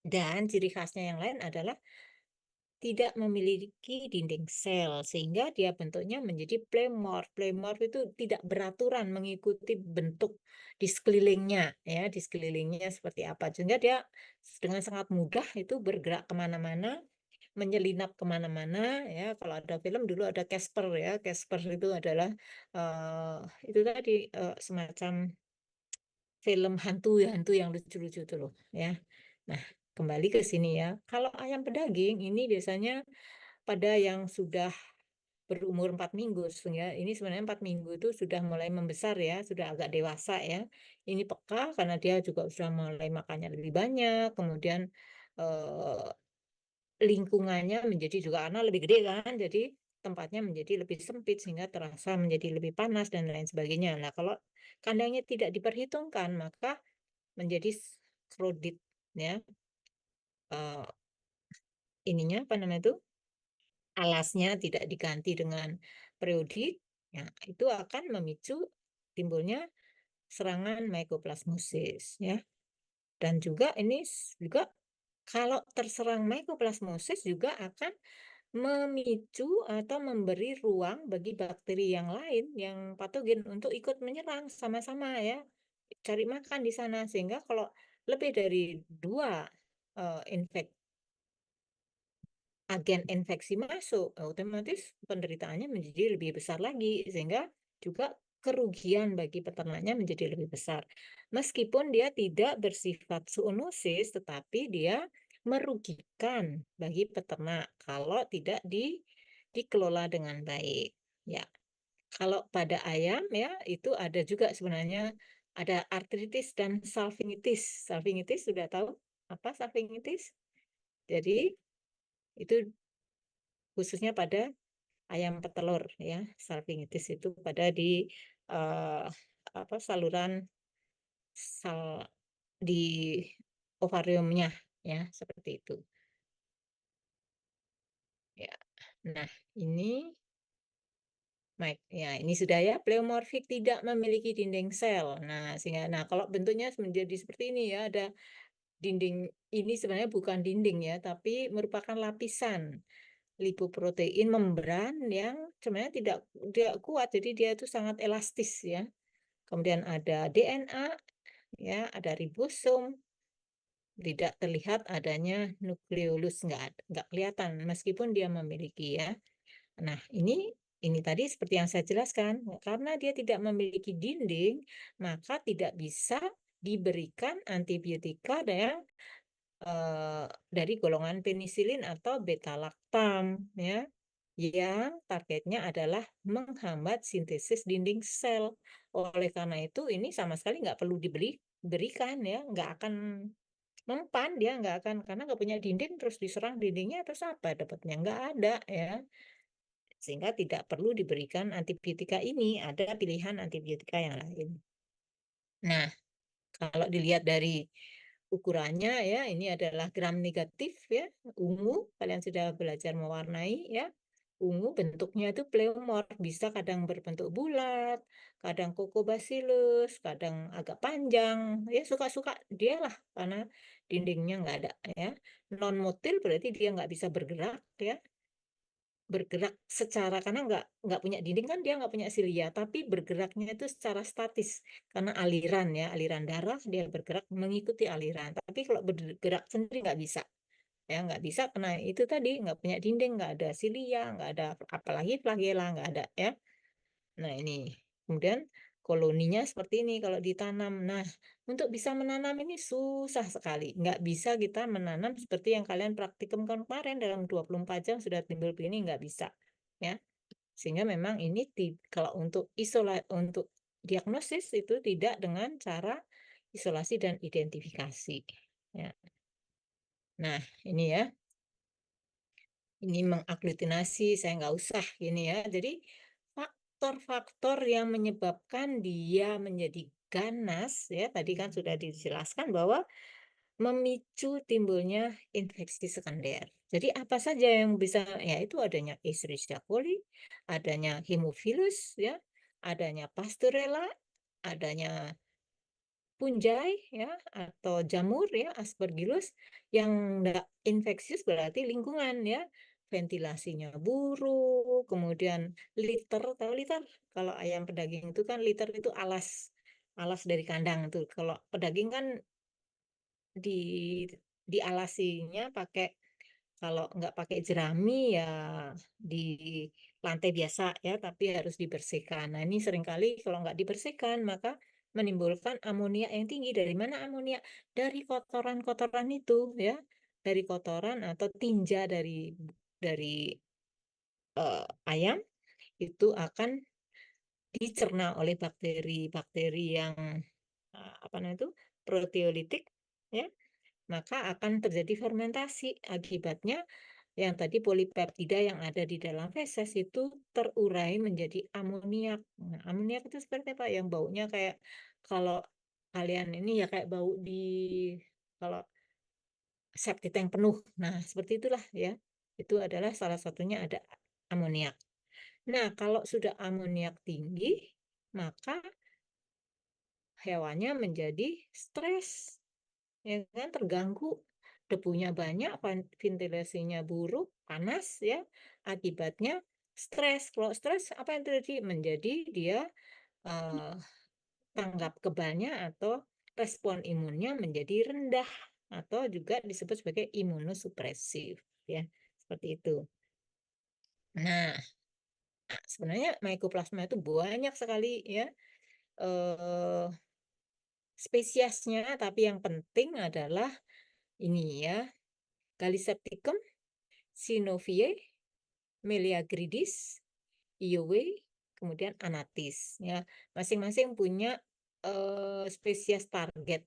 Dan ciri khasnya yang lain adalah tidak memiliki dinding sel sehingga dia bentuknya menjadi plemorf. Plemorf itu tidak beraturan mengikuti bentuk di sekelilingnya ya, di sekelilingnya seperti apa. Sehingga dia dengan sangat mudah itu bergerak kemana-mana, menyelinap kemana-mana ya. Kalau ada film dulu ada Casper ya, Casper itu adalah itu tadi semacam film hantu yang lucu-lucu itu loh ya. Nah, kembali ke sini ya. Kalau ayam pedaging ini biasanya pada yang sudah berumur 4 minggu sehingga ini sebenarnya 4 minggu itu sudah mulai membesar ya, sudah agak dewasa ya. Ini peka karena dia juga sudah mulai makannya lebih banyak, kemudian eh, lingkungannya menjadi juga karena lebih gede kan, jadi tempatnya menjadi lebih sempit sehingga terasa menjadi lebih panas dan lain sebagainya. Nah, kalau kandangnya tidak diperhitungkan maka menjadi krodit ya. Eh, ininya apa namanya itu? alasnya tidak diganti dengan periodik, ya, itu akan memicu timbulnya serangan mycoplasmosis, ya. Dan juga ini juga kalau terserang mycoplasmosis juga akan memicu atau memberi ruang bagi bakteri yang lain yang patogen untuk ikut menyerang sama-sama, ya, cari makan di sana, sehingga kalau lebih dari 2 agen infeksi masuk, otomatis penderitaannya menjadi lebih besar lagi, sehingga juga kerugian bagi peternaknya menjadi lebih besar. Meskipun dia tidak bersifat zoonosis, tetapi dia merugikan bagi peternak kalau tidak dikelola dengan baik. Ya, kalau pada ayam, ya, itu ada juga sebenarnya ada artritis dan salpingitis. Salpingitis sudah tahu apa salpingitis? Jadi itu khususnya pada ayam petelur, ya. Salpingitis itu pada di saluran sal di ovariumnya, ya, seperti itu. Ya. Nah, ini ya, ini sudah, ya, pleomorfik tidak memiliki dinding sel. Nah, sehingga kalau bentuknya menjadi seperti ini, ya, ada dinding, ini sebenarnya bukan dinding, ya, tapi merupakan lapisan lipoprotein membran yang sebenarnya tidak kuat, jadi dia itu sangat elastis, ya. Kemudian ada DNA, ya, ada ribosom, tidak terlihat adanya nukleolus, nggak kelihatan meskipun dia memiliki, ya. Nah, ini tadi seperti yang saya jelaskan, karena dia tidak memiliki dinding, maka tidak bisa diberikan antibiotika dari golongan penisilin atau beta-laktam, ya, yang targetnya adalah menghambat sintesis dinding sel. Oleh karena itu, ini sama sekali nggak perlu diberikan, ya, nggak akan mempan, dia nggak akan, karena nggak punya dinding, terus diserang dindingnya, terus apa dapatnya? Nggak ada, ya. Sehingga tidak perlu diberikan antibiotika ini, ada pilihan antibiotika yang lain. Nah, kalau dilihat dari ukurannya, ya, ini adalah gram negatif, ya, ungu, kalian sudah belajar mewarnai, ya. Ungu bentuknya itu pleomorf, bisa kadang berbentuk bulat, kadang kokobacillus, kadang agak panjang, ya, suka-suka dia lah, karena dindingnya nggak ada, ya. Non motil berarti dia nggak bisa bergerak, ya. Bergerak secara, karena nggak punya dinding kan, dia nggak punya silia, tapi bergeraknya itu secara statis karena aliran, ya, aliran darah, dia bergerak mengikuti aliran. Tapi kalau bergerak sendiri nggak bisa, ya, nggak bisa karena itu tadi nggak punya dinding, nggak ada silia, nggak ada apalagi flagela, nggak ada, ya. Nah, ini kemudian koloninya seperti ini kalau ditanam. Nah, untuk bisa menanam ini susah sekali. Nggak bisa kita menanam seperti yang kalian praktikumkan kemarin, dalam 24 jam sudah timbul begini, nggak bisa, ya. Sehingga memang ini kalau untuk untuk diagnosis itu tidak dengan cara isolasi dan identifikasi, ya. Nah, ini, ya. Ini mengaglutinasi, saya nggak usah gini, ya. Jadi faktor-faktor yang menyebabkan dia menjadi ganas, ya, tadi kan sudah dijelaskan bahwa memicu timbulnya infeksi sekunder. Jadi apa saja yang bisa, ya, itu adanya Escherichia coli, adanya Haemophilus, ya, adanya Pasteurella, adanya punjai, ya, atau jamur, ya, Aspergillus. Yang enggak infeksius berarti lingkungan, ya, ventilasinya buruk, kemudian litter, tahu litter? Kalau ayam pedaging itu kan litter itu alas alas dari kandang itu. Kalau pedaging kan di dialasinya pakai, kalau nggak pakai jerami, ya, di lantai biasa, ya, tapi harus dibersihkan. Nah, ini seringkali kalau nggak dibersihkan maka menimbulkan amonia yang tinggi. Dari mana amonia? Dari kotoran-kotoran itu, ya, dari kotoran atau tinja dari ayam itu akan dicerna oleh bakteri-bakteri yang apa namanya itu, proteolitik, ya, maka akan terjadi fermentasi. Akibatnya yang tadi polipeptida yang ada di dalam feses itu terurai menjadi amoniak. Nah, amoniak itu seperti apa? Yang baunya kayak, kalau kalian ini, ya, kayak bau di, kalau septic tank penuh. Nah, seperti itulah, ya. Itu adalah salah satunya ada amoniak. Nah, kalau sudah amoniak tinggi, maka hewannya menjadi stres, ya kan, terganggu, debunya banyak, ventilasinya buruk, panas, ya, akibatnya stres. Kalau stres, apa yang terjadi? Menjadi dia tanggap kebalnya atau respon imunnya menjadi rendah atau juga disebut sebagai imunosupresif, ya, seperti itu. Nah, sebenarnya mycoplasma itu banyak sekali, ya, spesiesnya, tapi yang penting adalah ini, ya, Gallisepticum, Synoviae, Meleagridis, Iowe, kemudian Anatis, ya. Masing-masing punya spesies target.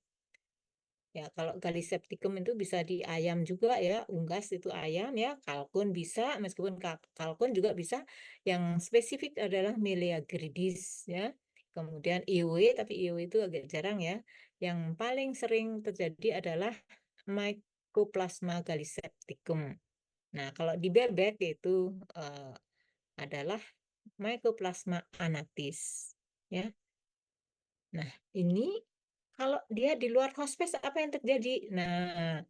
Ya, kalau Gallisepticum itu bisa di ayam juga, ya, unggas itu ayam, ya, kalkun bisa, meskipun kalkun juga bisa. Yang spesifik adalah Meleagridis, ya. Kemudian Iowe, tapi Iowe itu agak jarang, ya. Yang paling sering terjadi adalah Mycoplasma gallisepticum. Nah, kalau di bebek itu adalah Mycoplasma anatis, ya. Nah, ini kalau dia di luar hospes apa yang terjadi? Nah,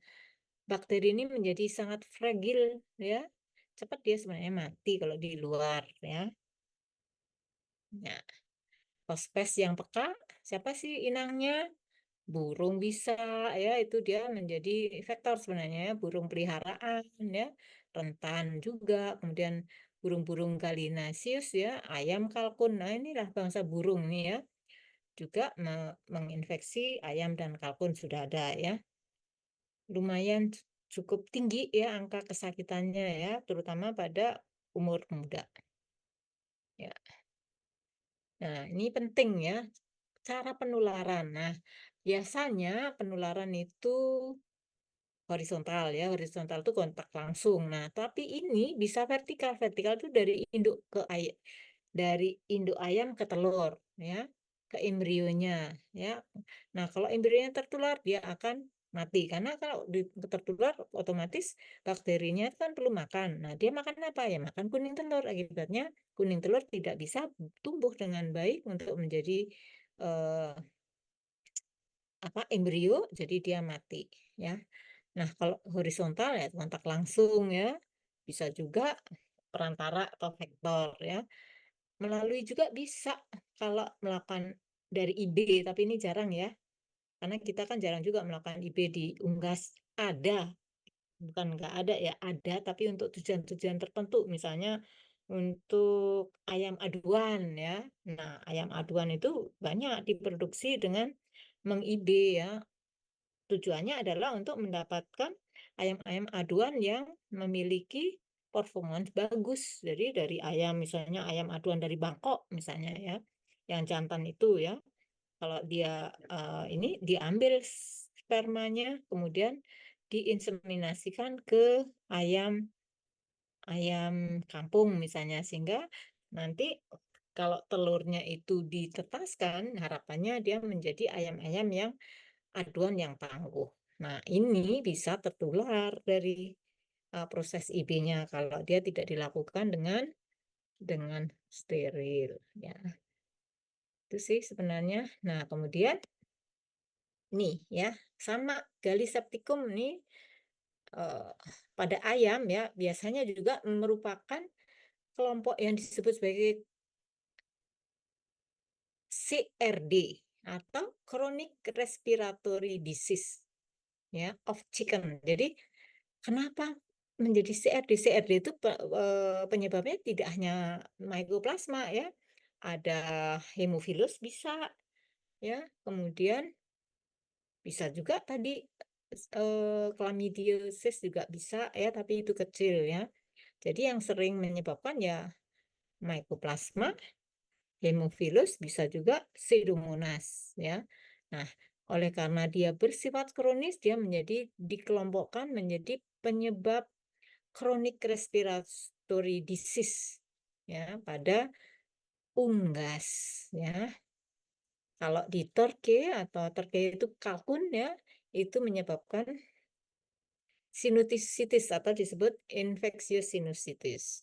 bakteri ini menjadi sangat fragil, ya. Cepat dia sebenarnya mati kalau di luar, ya. Nah, hospes yang peka, siapa sih inangnya? Burung bisa, ya, itu dia menjadi vektor sebenarnya, ya. Burung peliharaan, ya, rentan juga. Kemudian burung-burung gallinaceus, ya, ayam kalkun. Nah, inilah bangsa burung nih, ya, juga menginfeksi ayam dan kalkun sudah ada, ya. Lumayan cukup tinggi, ya, angka kesakitannya, ya, terutama pada umur muda, ya. Nah, ini penting, ya, cara penularan. Nah, biasanya penularan itu horizontal, ya, horizontal itu kontak langsung. Nah, tapi ini bisa vertikal. Vertikal itu dari induk ke ayam, dari induk ayam ke telur, ya, ke embrionya, ya. Nah, kalau embrionya tertular dia akan mati karena kalau tertular otomatis bakterinya kan perlu makan. Nah, dia makan apa? Ya makan kuning telur. Akibatnya kuning telur tidak bisa tumbuh dengan baik untuk menjadi embrio, jadi dia mati, ya. Nah, kalau horizontal ya kontak langsung, ya. Bisa juga perantara atau vektor, ya. Melalui juga bisa kalau melakukan dari IB, tapi ini jarang, ya. Karena kita kan jarang juga melakukan IB di unggas. Ada, bukan nggak ada, ya, ada, tapi untuk tujuan-tujuan tertentu, misalnya untuk ayam aduan, ya. Nah, ayam aduan itu banyak diproduksi dengan meng-IB, ya. Tujuannya adalah untuk mendapatkan ayam-ayam aduan yang memiliki performance bagus. Jadi dari ayam, misalnya ayam aduan dari Bangkok misalnya, ya, yang jantan itu, ya, kalau dia ini diambil spermanya kemudian diinseminasikan ke ayam kampung misalnya, sehingga nanti kalau telurnya itu ditetaskan, harapannya dia menjadi ayam-ayam yang aduan yang tangguh. Nah, ini bisa tertular dari proses IB-nya kalau dia tidak dilakukan dengan steril, ya. Itu sih sebenarnya. Nah, kemudian nih, ya, sama Gallisepticum nih pada ayam, ya, biasanya juga merupakan kelompok yang disebut sebagai CRD atau Chronic Respiratory Disease, ya, of chicken. Jadi kenapa menjadi CRD? CRD itu penyebabnya tidak hanya mycoplasma, ya. Ada hemophilus bisa, ya. Kemudian bisa juga tadi chlamydiosis juga bisa, ya, tapi itu kecil, ya. Jadi yang sering menyebabkan ya mycoplasma, hemophilus, bisa juga Pseudomonas, ya. Nah, oleh karena dia bersifat kronis, dia dikelompokkan menjadi penyebab chronic respiratory disease, ya, pada unggas, ya. Kalau di Turkey atau Turkey itu kalkun, ya, itu menyebabkan sinusitis atau disebut infectious sinusitis.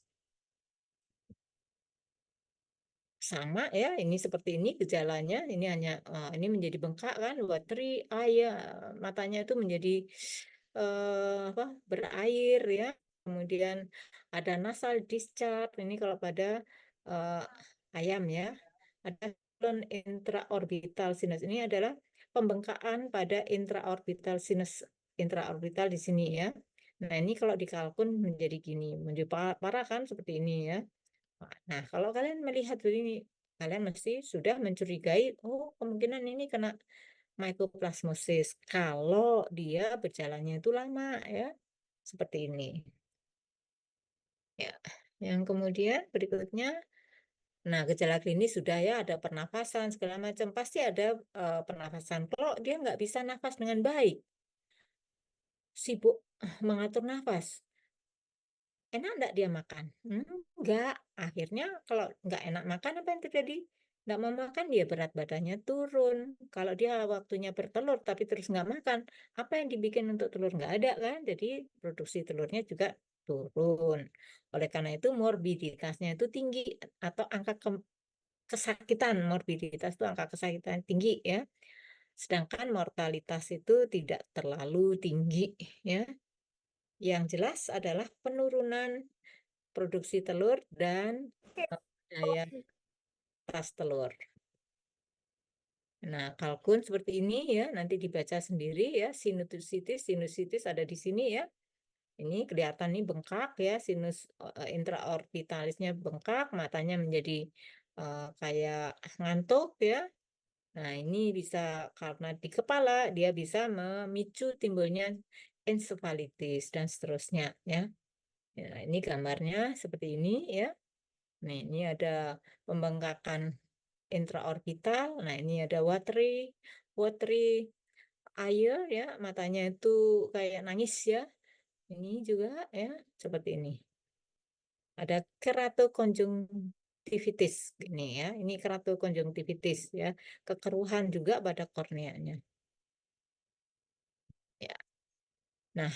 Sama ya, ini seperti ini gejalanya, ini hanya ini menjadi bengkak kan, watery eye, matanya itu menjadi berair ya. Kemudian ada nasal discharge, ini kalau pada ayam ya. Ada intraorbital sinus, ini adalah pembengkakan pada intraorbital sinus, intraorbital di sini ya. Nah ini kalau di kalkun menjadi gini, menjadi parah kan seperti ini ya. Nah, kalau kalian melihat begini, kalian mesti sudah mencurigai, oh kemungkinan ini kena mycoplasmosis. Kalau dia berjalannya itu lama ya, seperti ini. Ya, yang kemudian berikutnya, nah gejala klinis sudah ya, ada pernafasan segala macam, pasti ada pernafasan. Kalau dia nggak bisa nafas dengan baik, sibuk mengatur nafas, enak enggak dia makan? Enggak. Akhirnya kalau enggak enak makan, apa yang terjadi? Enggak mau makan, dia berat badannya turun. Kalau dia waktunya bertelur tapi terus enggak makan, apa yang dibikin untuk telur? Enggak ada kan? Jadi produksi telurnya juga turun. Oleh karena itu morbiditasnya itu tinggi, atau angka kesakitan, morbiditas itu angka kesakitan tinggi ya. Sedangkan mortalitas itu tidak terlalu tinggi ya. Yang jelas adalah penurunan produksi telur dan daya tas telur. Nah, kalkun seperti ini ya, nanti dibaca sendiri ya, sinusitis ada di sini ya. Ini kelihatan nih bengkak ya, sinus intraorbitalisnya bengkak, matanya menjadi kayak ngantuk ya. Nah, ini bisa karena di kepala dia bisa memicu timbulnya ensefalitis dan seterusnya ya. Nah, ini gambarnya seperti ini ya. Nah, ini ada pembengkakan intraorbital. Nah, ini ada watery eye ya, matanya itu kayak nangis ya. Ini juga ya, seperti ini. Ada keratokonjungtivitis ini ya. Ini keratokonjungtivitis ya, kekeruhan juga pada korneanya. Ya. Nah,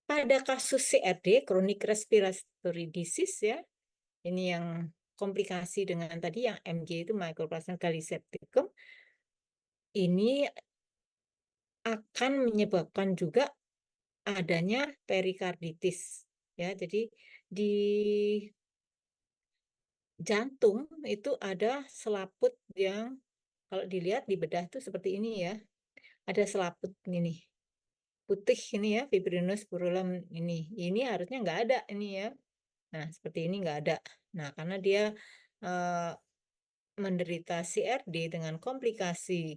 pada kasus CRD, chronic respiratory disease ya, ini yang komplikasi dengan tadi yang MG itu Mycoplasma gallisepticum, ini akan menyebabkan juga adanya perikarditis ya. Jadi di jantung itu ada selaput yang kalau dilihat di bedah itu seperti ini ya. Ada selaput ini putih ini ya, fibrinous purulum ini. Ini harusnya nggak ada ini ya. Nah, seperti ini nggak ada. Nah, karena dia menderita CRD dengan komplikasi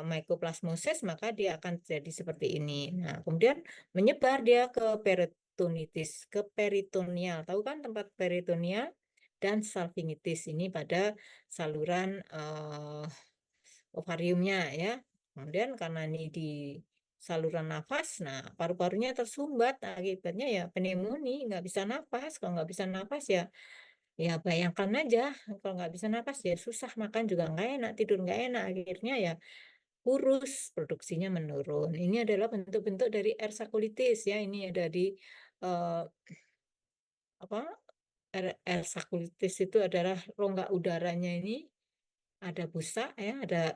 mycoplasmosis, maka dia akan jadi seperti ini. Nah, kemudian menyebar dia ke peritonitis, ke peritoneal. Tahu kan tempat peritoneal? Dan salpingitis ini pada saluran ovariumnya ya. Kemudian karena ini di saluran nafas, nah paru-parunya tersumbat, akibatnya ya pneumonia, nggak bisa nafas. Kalau nggak bisa nafas ya, ya bayangkan aja, kalau nggak bisa nafas ya susah, makan juga nggak enak, tidur nggak enak, akhirnya ya kurus, produksinya menurun. Ini adalah bentuk-bentuk dari ersakulitis ya. Ini ada di apa? Ersakulitis itu adalah rongga udaranya ini ada busa ya, ada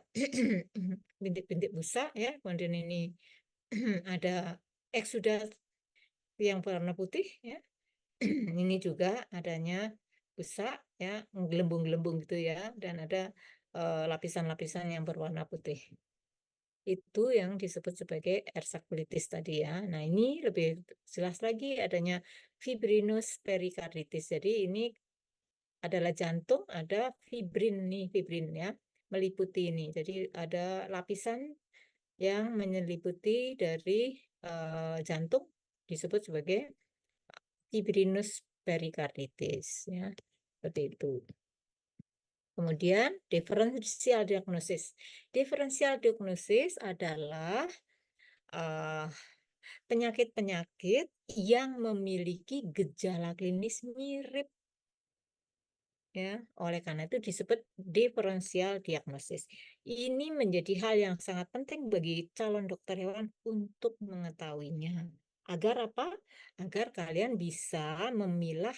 bintik-bintik busa ya. Kemudian ini ada eksudat yang berwarna putih ya. Ini juga adanya busa ya, gelembung-gelembung gitu ya, dan ada lapisan-lapisan yang berwarna putih. Itu yang disebut sebagai ersakulitis tadi ya. Nah, ini lebih jelas lagi adanya fibrinous perikarditis. Jadi ini adalah jantung, ada fibrin nih, fibrin ya, meliputi ini. Jadi ada lapisan yang menyeliputi dari jantung disebut sebagai fibrinous perikarditis ya. Seperti itu. Kemudian diferensial diagnosis. Diferensial diagnosis adalah penyakit-penyakit yang memiliki gejala klinis mirip. ya. Oleh karena itu disebut diferensial diagnosis. Ini menjadi hal yang sangat penting bagi calon dokter hewan untuk mengetahuinya. Agar apa? Agar kalian bisa memilah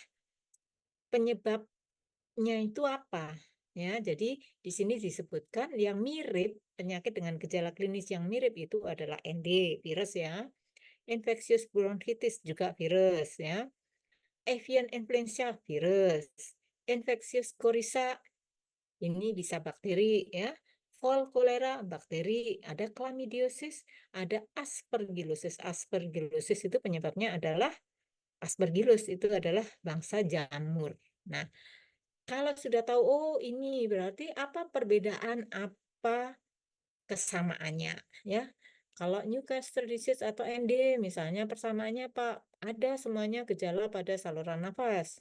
penyebabnya itu apa. Ya, jadi di sini disebutkan yang mirip penyakit dengan gejala klinis yang mirip itu adalah ND, virus ya. Infectious bronchitis juga virus ya. Avian influenza virus. Infectious coryza ini bisa bakteri ya. Fall cholera bakteri, ada chlamydiosis, ada aspergillosis. Aspergillosis itu penyebabnya adalah Aspergillus itu adalah bangsa jamur. Nah, kalau sudah tahu, oh ini berarti apa perbedaan, apa kesamaannya, ya. Kalau Newcastle disease atau ND, misalnya persamaannya Pak, ada semuanya gejala pada saluran nafas.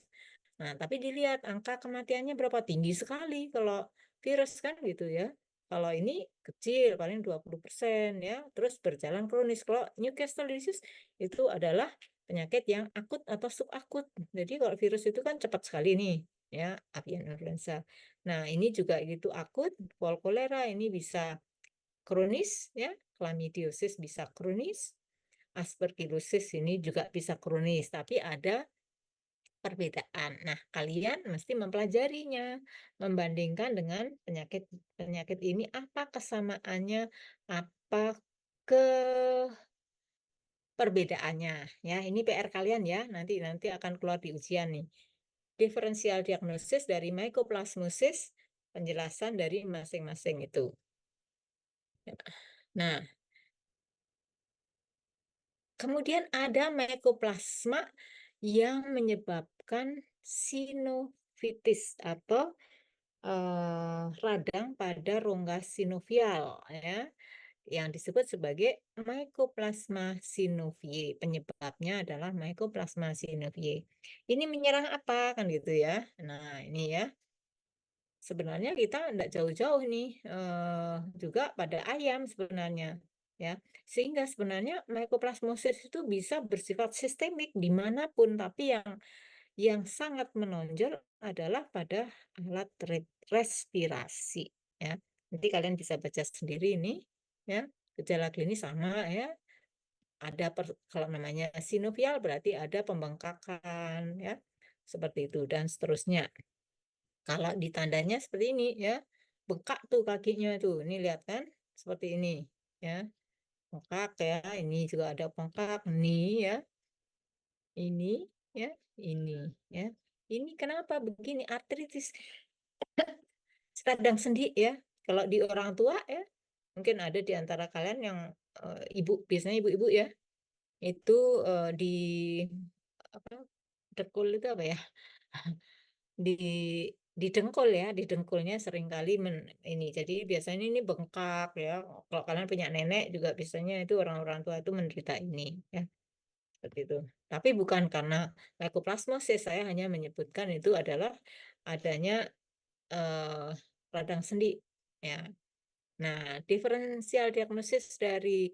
Nah, tapi dilihat angka kematiannya berapa, tinggi sekali kalau virus kan gitu ya. Kalau ini kecil, paling 20% ya, terus berjalan kronis. Kalau Newcastle disease itu adalah penyakit yang akut atau subakut. Jadi kalau virus itu kan cepat sekali nih, ya, avian influenza. Nah, ini juga gitu akut, fall cholera ini bisa kronis ya, chlamydiosis bisa kronis, aspergillosis ini juga bisa kronis, tapi ada perbedaan. Nah, kalian mesti mempelajarinya, membandingkan dengan penyakit ini apa kesamaannya, apa ke perbedaannya ya. Ini PR kalian ya, nanti akan keluar di ujian nih. Diferensial diagnosis dari mycoplasmosis, penjelasan dari masing-masing itu. Nah, kemudian ada mycoplasma yang menyebabkan sinovitis atau radang pada rongga sinovial ya, yang disebut sebagai Mycoplasma synoviae. Penyebabnya adalah Mycoplasma synoviae. Ini menyerang apa kan gitu ya. Nah, ini ya. Sebenarnya kita tidak jauh-jauh nih juga pada ayam sebenarnya ya. Sehingga sebenarnya mycoplasmosis itu bisa bersifat sistemik dimanapun, tapi yang sangat menonjol adalah pada alat respirasi ya. Nanti kalian bisa baca sendiri ini ya, gejala klinis sama ya. Ada kalau namanya sinovial berarti ada pembengkakan ya, seperti itu dan seterusnya. Kalau di tandanya seperti ini ya, bengkak tuh kakinya tuh. Ini lihat kan seperti ini ya. Bengkak ya, ini juga ada bengkak nih ya. Ini ya, ini ya. Ini kenapa begini? Artritis radang sendi ya. Kalau di orang tua ya, mungkin ada di antara kalian yang ibu, biasanya ibu-ibu ya, itu di apa? Dekul itu apa ya? di dengkul ya, di dengkulnya seringkali ini. Jadi biasanya ini bengkak ya. Kalau kalian punya nenek juga biasanya itu orang-orang tua itu menderita ini ya. Seperti itu. Tapi bukan karena mycoplasmosis, saya hanya menyebutkan itu adalah adanya radang sendi ya. Nah, diferensial diagnosis dari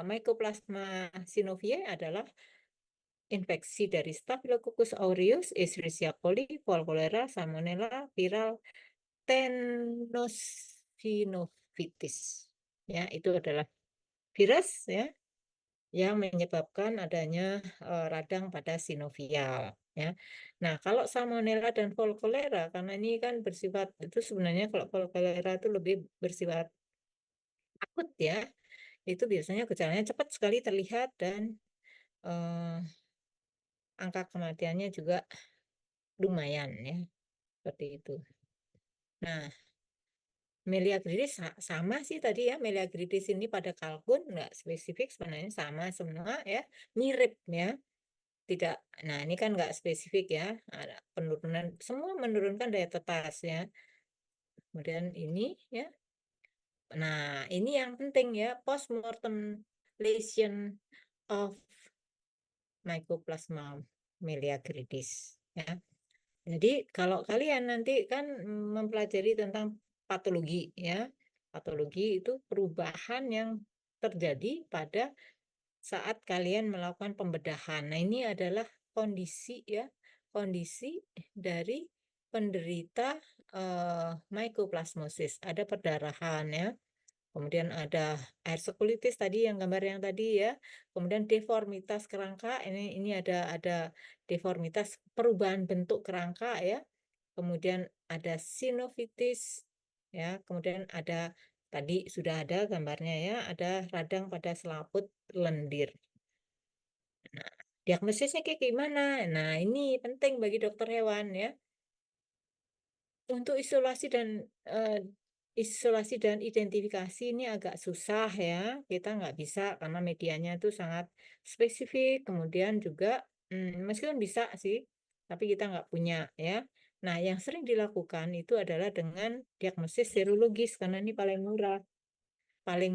Mycoplasma synoviae adalah infeksi dari Staphylococcus aureus, Escherichia coli, Fall cholera, Salmonella, viral, Tenosinovitis. Ya, itu adalah virus ya yang menyebabkan adanya radang pada sinovial ya. Nah, kalau Salmonella dan Fall cholera karena ini kan bersifat itu sebenarnya kalau Fall cholera itu lebih bersifat akut ya. Itu biasanya gejalanya cepat sekali terlihat dan eh, angka kematiannya juga lumayan ya. Seperti itu. Nah, Meliagridis sama sih tadi ya, Meliagridis ini pada kalkun nggak spesifik, sebenarnya sama semua ya, mirip ya. Tidak, nah ini kan nggak spesifik ya, ada penurunan, semua menurunkan daya tetas ya. Kemudian ini ya, nah ini yang penting ya, postmortem lesion of Mycoplasma meleagridis ya. Jadi kalau kalian nanti kan mempelajari tentang patologi ya, patologi itu perubahan yang terjadi pada saat kalian melakukan pembedahan. Nah, ini adalah kondisi ya, kondisi dari penderita mycoplasmosis, ada perdarahan ya. Kemudian ada air sekulitis tadi yang gambar yang tadi ya. Kemudian deformitas kerangka, ini ada deformitas perubahan bentuk kerangka ya. Kemudian ada sinovitis ya. Kemudian ada tadi sudah ada gambarnya ya, ada radang pada selaput lendir. Nah, diagnosisnya kayak gimana? Nah, ini penting bagi dokter hewan ya. Untuk isolasi dan identifikasi ini agak susah ya. Kita nggak bisa karena medianya itu sangat spesifik. Kemudian juga meskipun bisa sih, tapi kita nggak punya ya. Nah, yang sering dilakukan itu adalah dengan diagnosis serologis karena ini paling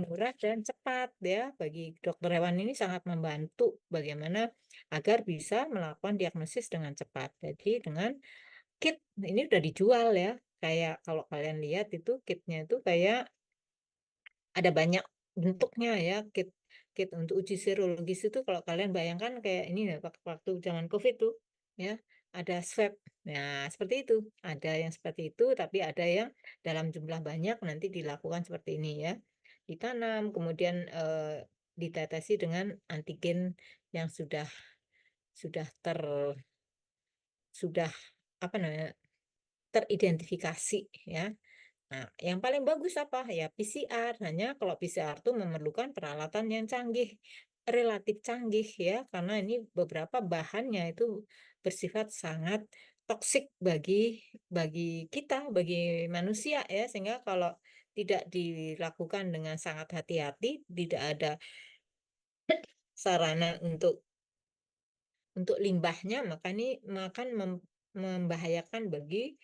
murah dan cepat ya. Bagi dokter hewan ini sangat membantu bagaimana agar bisa melakukan diagnosis dengan cepat. Jadi dengan kit ini udah dijual ya. Kayak kalau kalian lihat itu kitnya itu kayak ada banyak bentuknya ya. Kit untuk uji serologis itu kalau kalian bayangkan kayak ini ya waktu zaman COVID tuh ya, ada swab. Nah, seperti itu. Ada yang seperti itu tapi ada yang dalam jumlah banyak nanti dilakukan seperti ini ya. Ditanam kemudian ditetesi dengan antigen yang sudah ter sudah apa namanya teridentifikasi ya. Nah, yang paling bagus apa? Ya PCR. Hanya kalau PCR itu memerlukan peralatan yang canggih, relatif canggih ya, karena ini beberapa bahannya itu bersifat sangat toksik bagi kita, bagi manusia ya, sehingga kalau tidak dilakukan dengan sangat hati-hati, tidak ada sarana untuk limbahnya, maka ini membahayakan bagi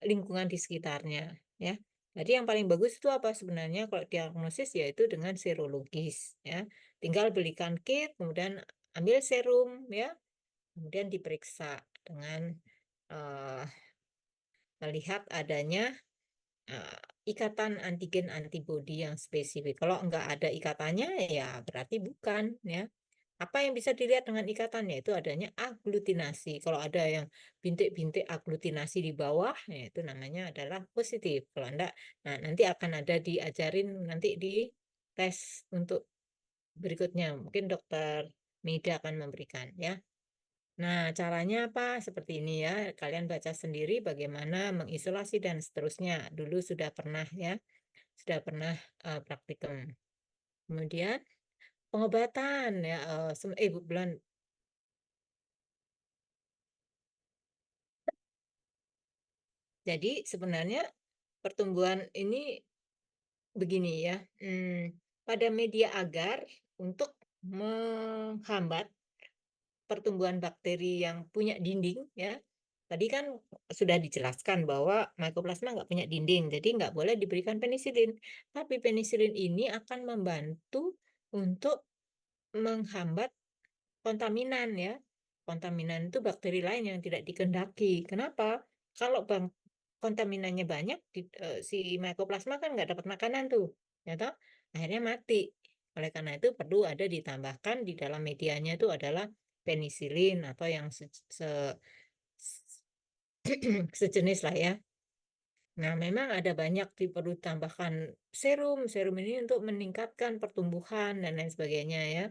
lingkungan di sekitarnya ya. Jadi yang paling bagus itu apa sebenarnya kalau diagnosis yaitu dengan serologis ya. Tinggal belikan kit, kemudian ambil serum ya, kemudian diperiksa dengan eh, melihat adanya ikatan antigen antibodi yang spesifik. Kalau enggak ada ikatannya ya berarti bukan ya. Apa yang bisa dilihat dengan ikatannya itu adanya aglutinasi. Kalau ada yang bintik-bintik aglutinasi di bawah, ya itu namanya adalah positif. Kalau enggak, nah nanti akan ada diajarin nanti di tes untuk berikutnya. Mungkin dokter Mida akan memberikan ya. Nah, caranya apa? Seperti ini ya. Kalian baca sendiri bagaimana mengisolasi dan seterusnya. Dulu sudah pernah ya, sudah pernah praktikum. Kemudian pengobatan ya, bulan. Jadi sebenarnya pertumbuhan ini begini ya, pada media agar untuk menghambat pertumbuhan bakteri yang punya dinding ya. Tadi kan sudah dijelaskan bahwa Mycoplasma nggak punya dinding, jadi nggak boleh diberikan penisilin. Tapi penisilin ini akan membantu untuk menghambat kontaminan ya. Kontaminan itu bakteri lain yang tidak dikehendaki. Kenapa? Kalau kontaminannya banyak, si Mycoplasma kan nggak dapat makanan tuh, ya toh? Akhirnya mati. Oleh karena itu perlu ada ditambahkan di dalam medianya itu adalah penisilin atau yang sejenis lah ya. Nah, memang ada banyak perlu tambahkan serum. Serum ini untuk meningkatkan pertumbuhan dan lain sebagainya ya.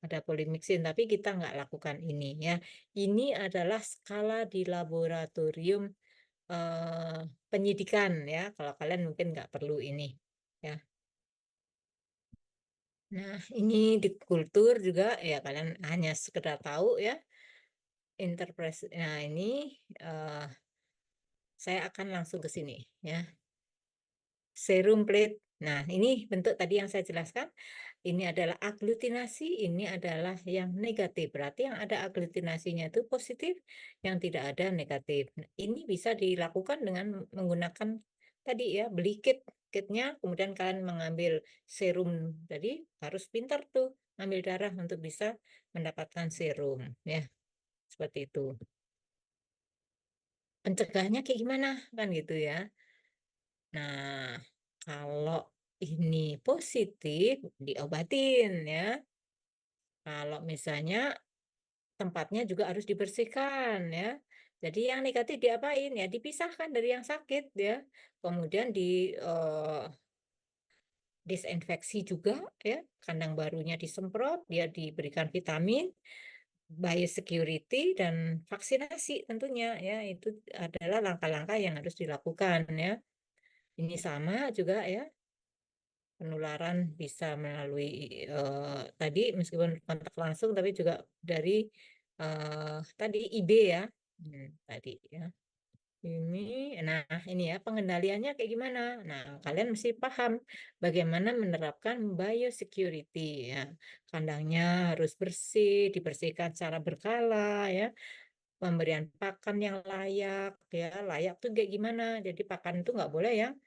Ada polimixin, tapi kita nggak lakukan ini ya. Ini adalah skala di laboratorium penyidikan ya. Kalau kalian mungkin nggak perlu ini ya. Nah, ini di kultur juga ya kalian hanya sekedar tahu ya. Interpretasi. Nah, ini saya akan langsung ke sini ya. Serum plate. Nah, ini bentuk tadi yang saya jelaskan. Ini adalah aglutinasi, ini adalah yang negatif. Berarti yang ada aglutinasinya itu positif, yang tidak ada negatif. Nah, ini bisa dilakukan dengan menggunakan tadi ya, beli kitnya, kemudian kalian mengambil serum. Jadi harus pintar tuh ambil darah untuk bisa mendapatkan serum. Ya, seperti itu. Pencegahnya kayak gimana? Kan gitu ya. Nah, kalau ini positif, diobatin ya. Kalau misalnya tempatnya juga harus dibersihkan ya. Jadi yang negatif diapain? Ya dipisahkan dari yang sakit ya. Kemudian disinfeksi juga ya, kandang barunya disemprot, dia diberikan vitamin, biosecurity dan vaksinasi tentunya ya. Itu adalah langkah-langkah yang harus dilakukan ya. Ini sama juga ya, penularan bisa melalui tadi meskipun kontak langsung tapi juga dari tadi IB ya. Tadi ya. Ini ya pengendaliannya kayak gimana? Nah, kalian mesti paham bagaimana menerapkan biosecurity ya. Kandangnya harus bersih, dibersihkan secara berkala ya. Pemberian pakan yang layak ya, layak tuh kayak gimana? Jadi pakan itu nggak boleh yang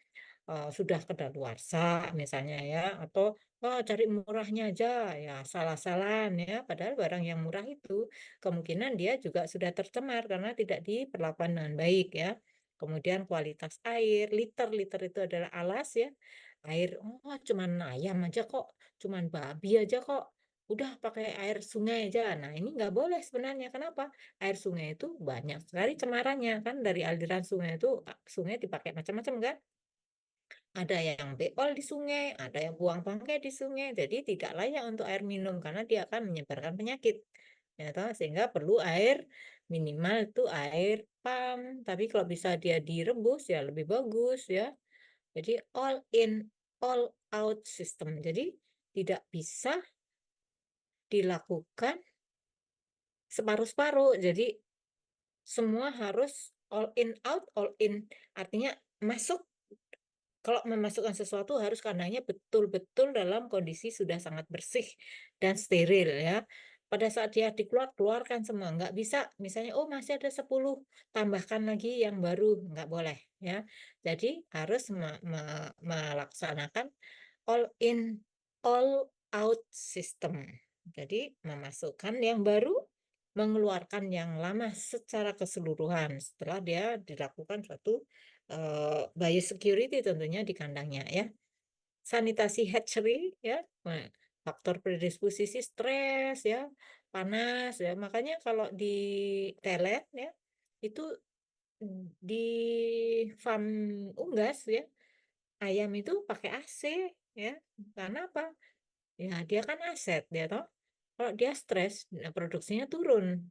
sudah kedaluarsa misalnya ya, atau cari murahnya aja ya, salah-salahan ya, padahal barang yang murah itu kemungkinan dia juga sudah tercemar karena tidak diperlakukan dengan baik ya. Kemudian kualitas air, liter itu adalah alas ya, air cuman ayam aja kok, cuman babi aja kok, udah pakai air sungai aja. Nah ini nggak boleh sebenarnya. Kenapa? Air sungai itu banyak sekali cemarannya kan, dari aliran sungai itu sungai dipakai macam-macam kan. Ada yang beol di sungai, ada yang buang bangkai di sungai, jadi tidak layak untuk air minum karena dia akan menyebarkan penyakit. Ya, toh, sehingga perlu air minimal itu air pam, tapi kalau bisa dia direbus ya lebih bagus ya. Jadi all in, all out system. Jadi tidak bisa dilakukan separuh-separuh. Jadi semua harus all in out, all in artinya masuk. Kalau memasukkan sesuatu harus kandangnya betul-betul dalam kondisi sudah sangat bersih dan steril ya. Pada saat dia keluarkan semua, nggak bisa misalnya oh masih ada 10 tambahkan lagi yang baru, nggak boleh ya. Jadi harus melaksanakan all in all out system. Jadi memasukkan yang baru, mengeluarkan yang lama secara keseluruhan setelah dia dilakukan suatu biosecurity tentunya di kandangnya ya. Sanitasi hatchery ya, faktor predisposisi stres ya, panas ya. Makanya kalau di telet ya itu di farm unggas ya, ayam itu pakai AC ya. Karena apa? Ya dia kan aset ya toh. Kalau dia stres, produksinya turun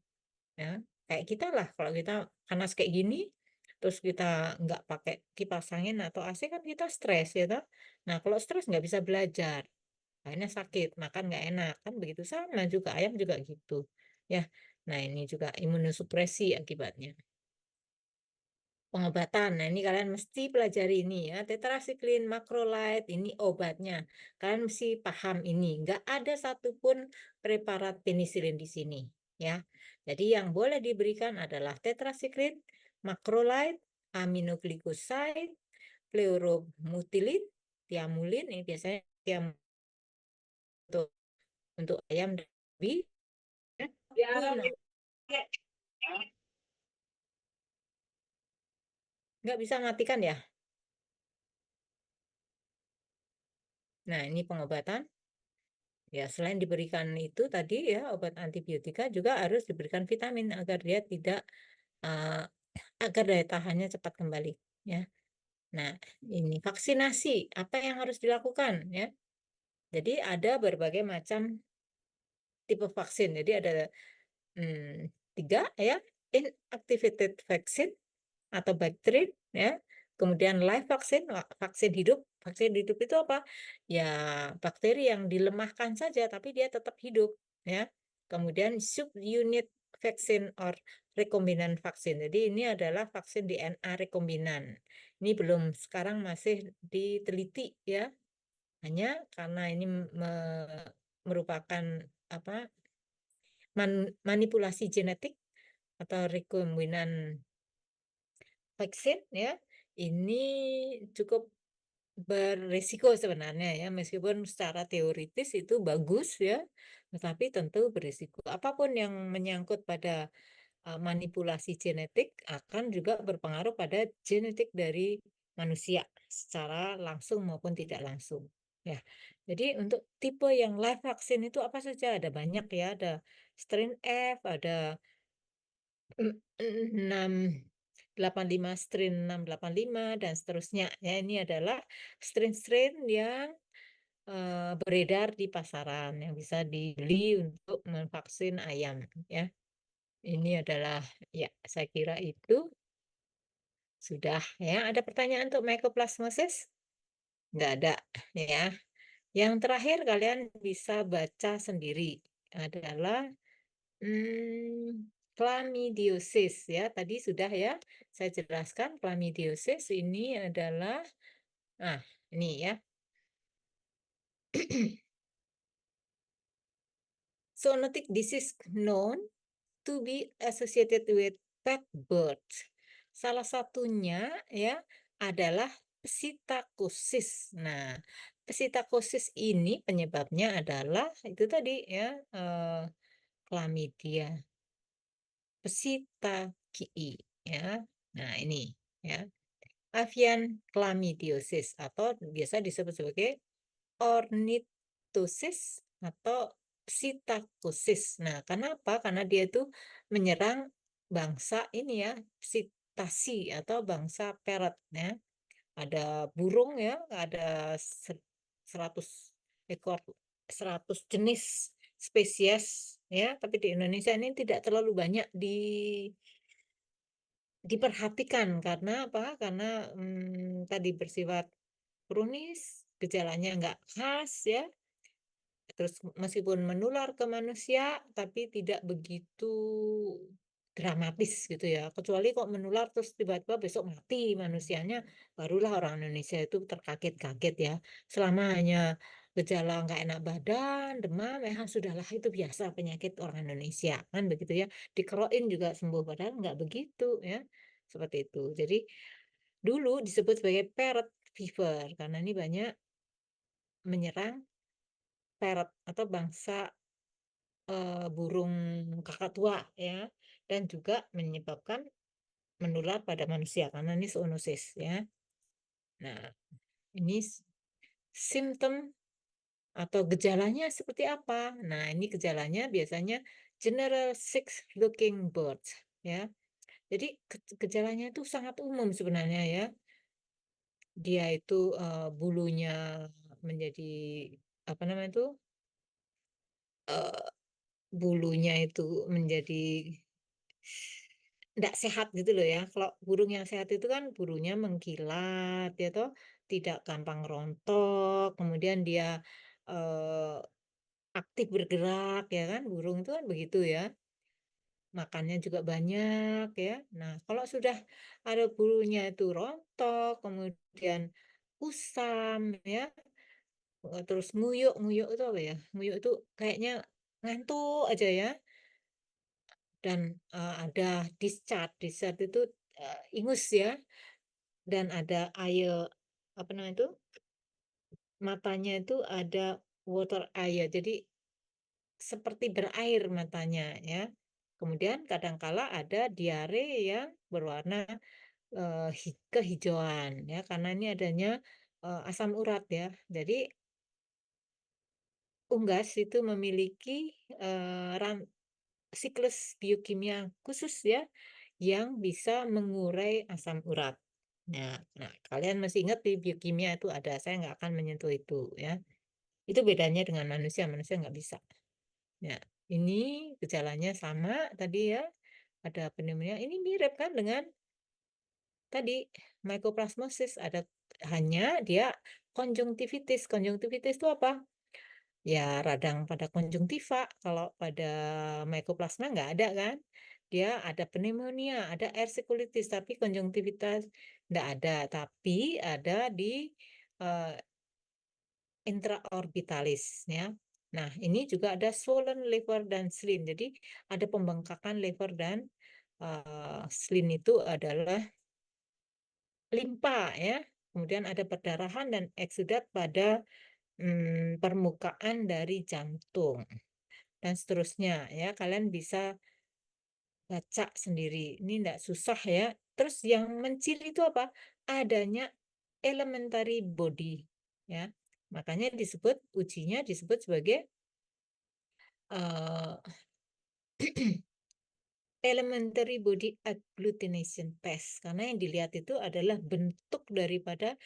ya. Kayak kita lah, kalau kita panas kayak gini terus kita nggak pakai kipas angin atau AC kan kita stres ya toh. Nah kalau stres nggak bisa belajar, akhirnya sakit, makan nggak enak kan, begitu sama juga ayam juga gitu ya. Nah ini juga imunosupresi akibatnya. Pengobatan, nah ini kalian mesti pelajari ini ya, tetrasiklin, macrolide, ini obatnya. Kalian mesti paham ini, nggak ada satupun preparat penisilin di sini ya. Jadi yang boleh diberikan adalah tetrasiklin, macrolide, aminoglycoside, fluoromutilin, tiamulin, ini biasanya untuk ayam dan babi. Nah, nggak bisa matikan ya. Nah ini pengobatan. Ya, selain diberikan itu tadi ya obat antibiotika juga harus diberikan vitamin agar dia tidak uh, agar daya tahannya cepat kembali ya. Nah, ini vaksinasi apa yang harus dilakukan ya? Jadi ada berbagai macam tipe vaksin. Jadi ada 3 ya, inactivated vaccine atau bakteri ya. Kemudian live vaksin, vaksin hidup. Vaksin hidup itu apa? Ya, bakteri yang dilemahkan saja tapi dia tetap hidup ya. Kemudian subunit vaksin or rekombinan vaksin. Jadi ini adalah vaksin DNA rekombinan. Ini belum, sekarang masih diteliti ya. Hanya karena ini merupakan apa? Manipulasi genetik atau rekombinan vaksin ya, ini cukup berisiko sebenarnya ya, meskipun secara teoritis itu bagus ya, tetapi tentu berisiko. Apapun yang menyangkut pada manipulasi genetik akan juga berpengaruh pada genetik dari manusia secara langsung maupun tidak langsung. Ya, jadi untuk tipe yang live vaksin itu apa saja? Ada banyak ya, ada strain F, ada 685, strain 685 dan seterusnya. Ya, ini adalah strain-strain yang beredar di pasaran yang bisa dibeli untuk memvaksin ayam ya. Ini adalah ya saya kira itu sudah ya. Ada pertanyaan untuk mycoplasmosis? Nggak ada ya. Yang terakhir kalian bisa baca sendiri adalah chlamydiosis ya. Tadi sudah ya saya jelaskan chlamydiosis ini adalah ini ya. Zoonotic disease known to be associated with pet birds. Salah satunya ya adalah psittacosis. Nah, psittacosis ini penyebabnya adalah itu tadi ya chlamydia psittacii ya. Nah, ini ya. Avian chlamydiosis atau biasa disebut sebagai ornitosis atau psittacosis. Nah, kenapa? Karena dia itu menyerang bangsa ini ya, psittacea atau bangsa parrot ya. Ada burung ya, ada 100 ekor, 100 jenis spesies ya, tapi di Indonesia ini tidak terlalu banyak diperhatikan karena apa? Karena tadi bersifat kronis, gejalanya nggak khas ya. Terus meskipun menular ke manusia, tapi tidak begitu dramatis gitu ya. Kecuali kok menular terus tiba-tiba besok mati manusianya, barulah orang Indonesia itu terkaget-kaget ya. Selama hanya gejala nggak enak badan, demam, sudahlah itu biasa penyakit orang Indonesia kan begitu ya. Dikerokin juga sembuh padahal nggak begitu ya. Seperti itu. Jadi dulu disebut sebagai parrot fever karena ini banyak menyerang parrot atau bangsa burung kakak tua ya, dan juga menyebabkan menular pada manusia karena ini zoonosis ya. Nah, ini simptom atau gejalanya seperti apa? Nah, ini gejalanya biasanya general sick looking birds ya. Jadi gejalanya itu sangat umum sebenarnya ya. Dia itu bulunya menjadi apa namanya itu? Bulunya itu menjadi tidak sehat gitu loh ya. Kalau burung yang sehat itu kan bulunya mengkilat, ya toh, tidak gampang rontok, kemudian dia eh, aktif bergerak ya kan. Burung itu kan begitu ya. Makannya juga banyak ya. Nah, kalau sudah ada bulunya itu rontok, kemudian kusam ya, terus nguyuk, nguyuk itu apa ya? Nguyuk itu kayaknya ngantuk aja ya. Dan ada discharge, discharge itu ingus ya, dan ada air apa namanya itu matanya itu ada water air, jadi seperti berair matanya ya. Kemudian kadangkala ada diare yang berwarna kehijauan ya, karena ini adanya asam urat ya. Jadi unggas itu memiliki siklus biokimia khusus ya yang bisa mengurai asam urat. Nah, kalian masih ingat di biokimia itu ada, saya nggak akan menyentuh itu ya. Itu bedanya dengan manusia, manusia nggak bisa. Ya, ini gejalanya sama tadi ya, ada pneumonia. Ini mirip kan dengan tadi mycoplasmosis, ada hanya dia konjungtivitis. Konjungtivitis itu apa? Ya radang pada konjungtiva. Kalau pada mycoplasma nggak ada kan? Dia ada pneumonia, ada ersikulitis, tapi konjungtivitas nggak ada. Tapi ada di uh, intraorbitalis ya. Nah, ini juga ada swollen liver dan spleen. Jadi ada pembengkakan liver dan spleen itu adalah limpa ya. Kemudian ada perdarahan dan eksudat pada permukaan dari jantung dan seterusnya ya. Kalian bisa baca sendiri. Ini tidak susah ya. Terus yang menciri itu apa? Adanya elementary body ya. Makanya disebut ujinya disebut sebagai elementary body agglutination test, karena yang dilihat itu adalah bentuk daripada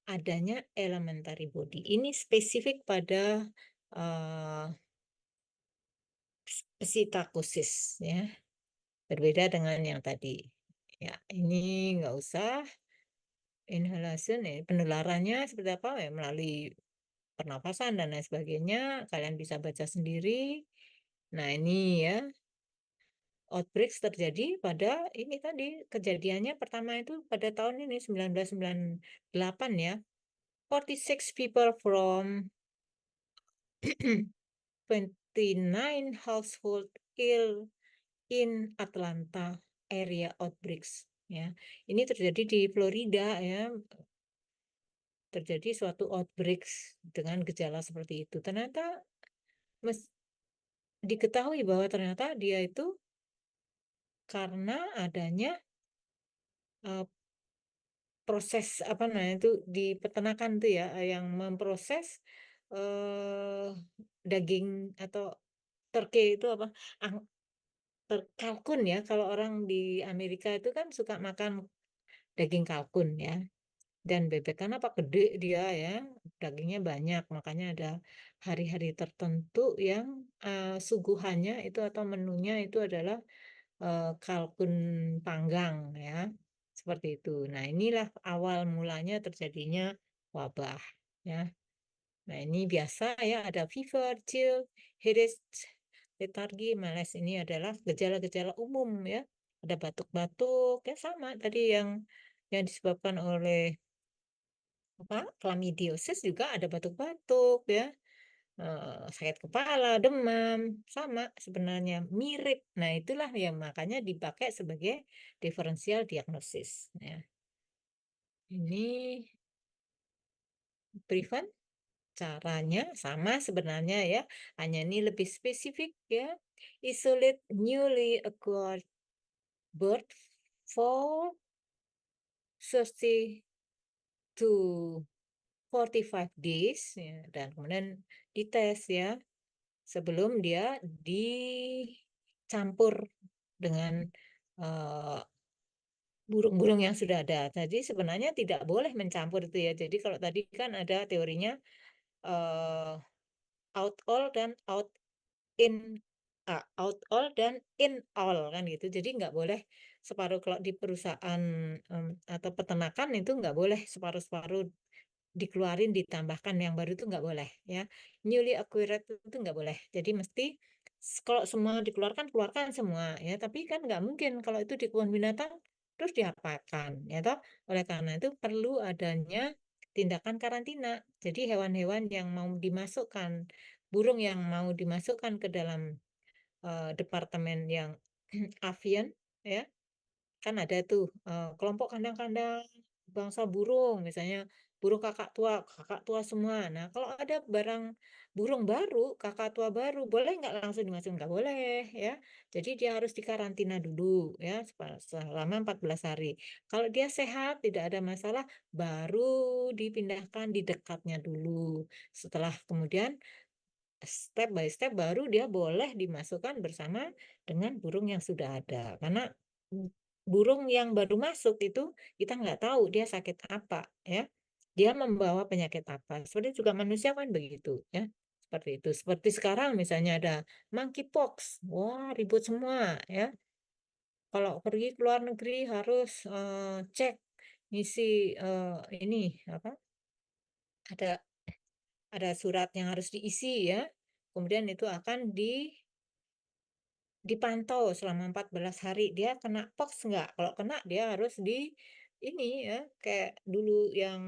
adanya elementary body. Ini spesifik pada psitakusis, ya, berbeda dengan yang tadi. Ya, ini nggak usah inhalasi, penularannya seperti apa ya, melalui pernapasan dan lain sebagainya. Kalian bisa baca sendiri. Nah, ini ya, outbreak terjadi pada ini tadi, kejadiannya pertama itu pada tahun ini 1998 ya. 46 people from 29 household ill in Atlanta area outbreaks, ya. Ini terjadi di Florida, ya. Terjadi suatu outbreaks dengan gejala seperti itu. Ternyata diketahui bahwa ternyata dia itu karena adanya proses apa namanya itu di peternakan tuh ya, yang memproses daging atau turkey itu apa, kalkun ya, kalau orang di Amerika itu kan suka makan daging kalkun ya, dan bebek kan apa gede dia ya, dagingnya banyak, makanya ada hari-hari tertentu yang suguhannya itu atau menunya itu adalah kalkun panggang ya, seperti itu. Nah, inilah awal mulanya terjadinya wabah ya. Nah, ini biasa ya, ada fever, chill, headache, letargi, malas. Ini adalah gejala-gejala umum ya. Ada batuk-batuk ya, sama tadi yang disebabkan oleh apa? Chlamydiosis juga ada batuk-batuk ya. Sakit kepala, demam, sama sebenarnya mirip. Nah, itulah yang makanya dipakai sebagai diferensial diagnosis ya. Ini prevent caranya sama sebenarnya ya, hanya ini lebih spesifik ya. Isolate newly acquired birth for 30 to 45 days ya, dan kemudian dites ya sebelum dia dicampur dengan burung-burung yang sudah ada. Jadi sebenarnya tidak boleh mencampur itu ya. Jadi kalau tadi kan ada teorinya out all dan out in out all dan in all kan gitu. Jadi nggak boleh separuh, kalau di perusahaan atau peternakan itu nggak boleh separuh-separuh dikeluarin ditambahkan yang baru, itu nggak boleh ya. Newly acquired itu nggak boleh. Jadi mesti kalau semua dikeluarkan, keluarkan semua ya. Tapi kan nggak mungkin kalau itu di kebun binatang terus diapakan ya toh. Oleh karena itu perlu adanya tindakan karantina. Jadi hewan-hewan yang mau dimasukkan, burung yang mau dimasukkan ke dalam departemen yang avian ya, kan ada tuh kelompok kandang-kandang bangsa burung, misalnya burung kakak tua semua. Nah, kalau ada barang burung baru, kakak tua baru, boleh nggak langsung dimasukin? Nggak boleh ya. Jadi dia harus dikarantina dulu ya selama 14 hari. Kalau dia sehat, tidak ada masalah, baru dipindahkan di dekatnya dulu. Setelah kemudian step by step baru dia boleh dimasukkan bersama dengan burung yang sudah ada. Karena burung yang baru masuk itu kita nggak tahu dia sakit apa ya. Dia membawa penyakit apa. Seperti juga manusia kan begitu ya. Seperti itu. Seperti sekarang misalnya ada monkeypox. Wah, ribut semua ya. Kalau pergi ke luar negeri harus cek ngisi ini apa? Ada surat yang harus diisi ya. Kemudian itu akan dipantau selama 14 hari. Dia kena pox enggak? Kalau kena dia harus ini ya, kayak dulu yang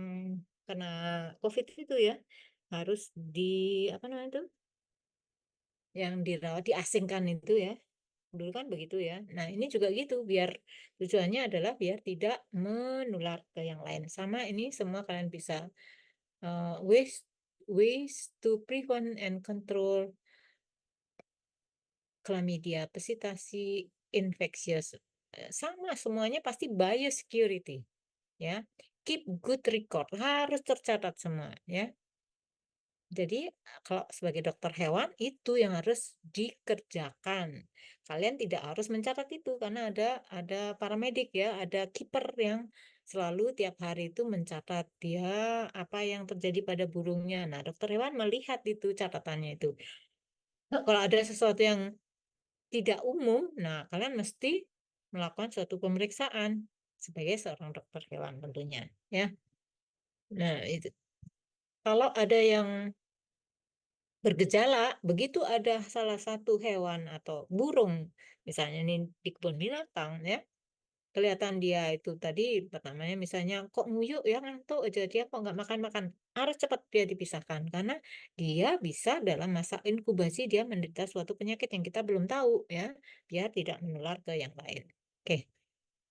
kena COVID itu ya. Harus apa namanya itu? Yang dirawat, diasingkan itu ya. Dulu kan begitu ya. Nah, ini juga gitu, biar tujuannya adalah biar tidak menular ke yang lain. Sama ini semua kalian bisa ways ways to prevent and control chlamydia, pesitasi infectious. Sama semuanya pasti biosecurity ya. Keep good record, harus tercatat semua ya. Jadi kalau sebagai dokter hewan itu yang harus dikerjakan. Kalian tidak harus mencatat itu karena ada paramedik ya, ada kiper yang selalu tiap hari itu mencatat dia apa yang terjadi pada burungnya. Nah, dokter hewan melihat itu catatannya itu. Nah, kalau ada sesuatu yang tidak umum, nah kalian mesti melakukan suatu pemeriksaan sebagai seorang dokter hewan tentunya ya. Nah, itu kalau ada yang bergejala, begitu ada salah satu hewan atau burung, misalnya ini di kebun binatang ya, kelihatan dia itu tadi pertamanya misalnya kok nguyuk ya ngantuk aja dia kok nggak makan-makan, harus cepat dia dipisahkan karena dia bisa dalam masa inkubasi dia menderita suatu penyakit yang kita belum tahu ya, biar tidak menular ke yang lain. Oke,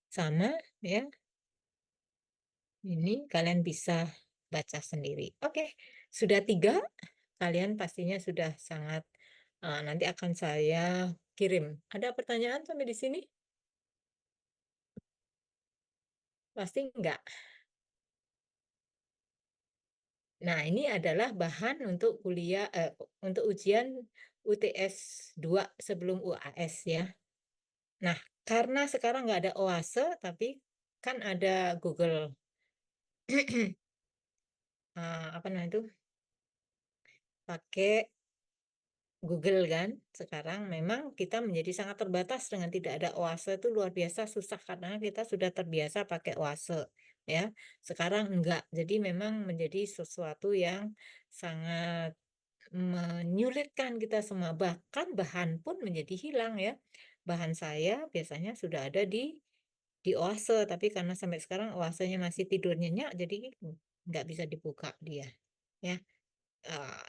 sama ya, ini kalian bisa baca sendiri. Oke, sudah 3. Kalian pastinya sudah sangat nanti akan saya kirim. Ada pertanyaan sampai di sini? Pasti enggak. Nah, ini adalah bahan untuk kuliah untuk ujian UTS 2 sebelum UAS ya. Nah, karena sekarang nggak ada OASE, tapi kan ada Google apa namanya itu? Pakai Google kan sekarang memang kita menjadi sangat terbatas dengan tidak ada OASE itu luar biasa susah karena kita sudah terbiasa pakai OASE ya. Sekarang enggak. Jadi memang menjadi sesuatu yang sangat menyulitkan kita semua. Bahkan bahan pun menjadi hilang ya. Bahan saya biasanya sudah ada di OASE tapi karena sampai sekarang OASE-nya masih tidur nyenyak jadi nggak bisa dibuka dia ya.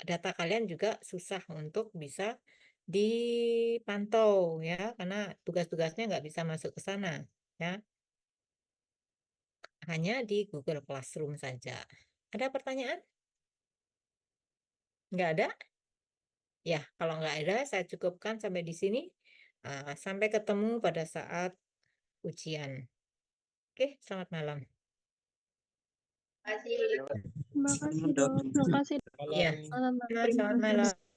Data kalian juga susah untuk bisa dipantau ya karena tugas-tugasnya nggak bisa masuk ke sana ya, hanya di Google Classroom saja. Ada pertanyaan? Nggak ada? Ya, kalau nggak ada saya cukupkan sampai di sini. Sampai ketemu pada saat ujian. Oke, selamat malam. Terima kasih, Dok. Terima kasih. Ya, Malam, Mbak. selamat malam.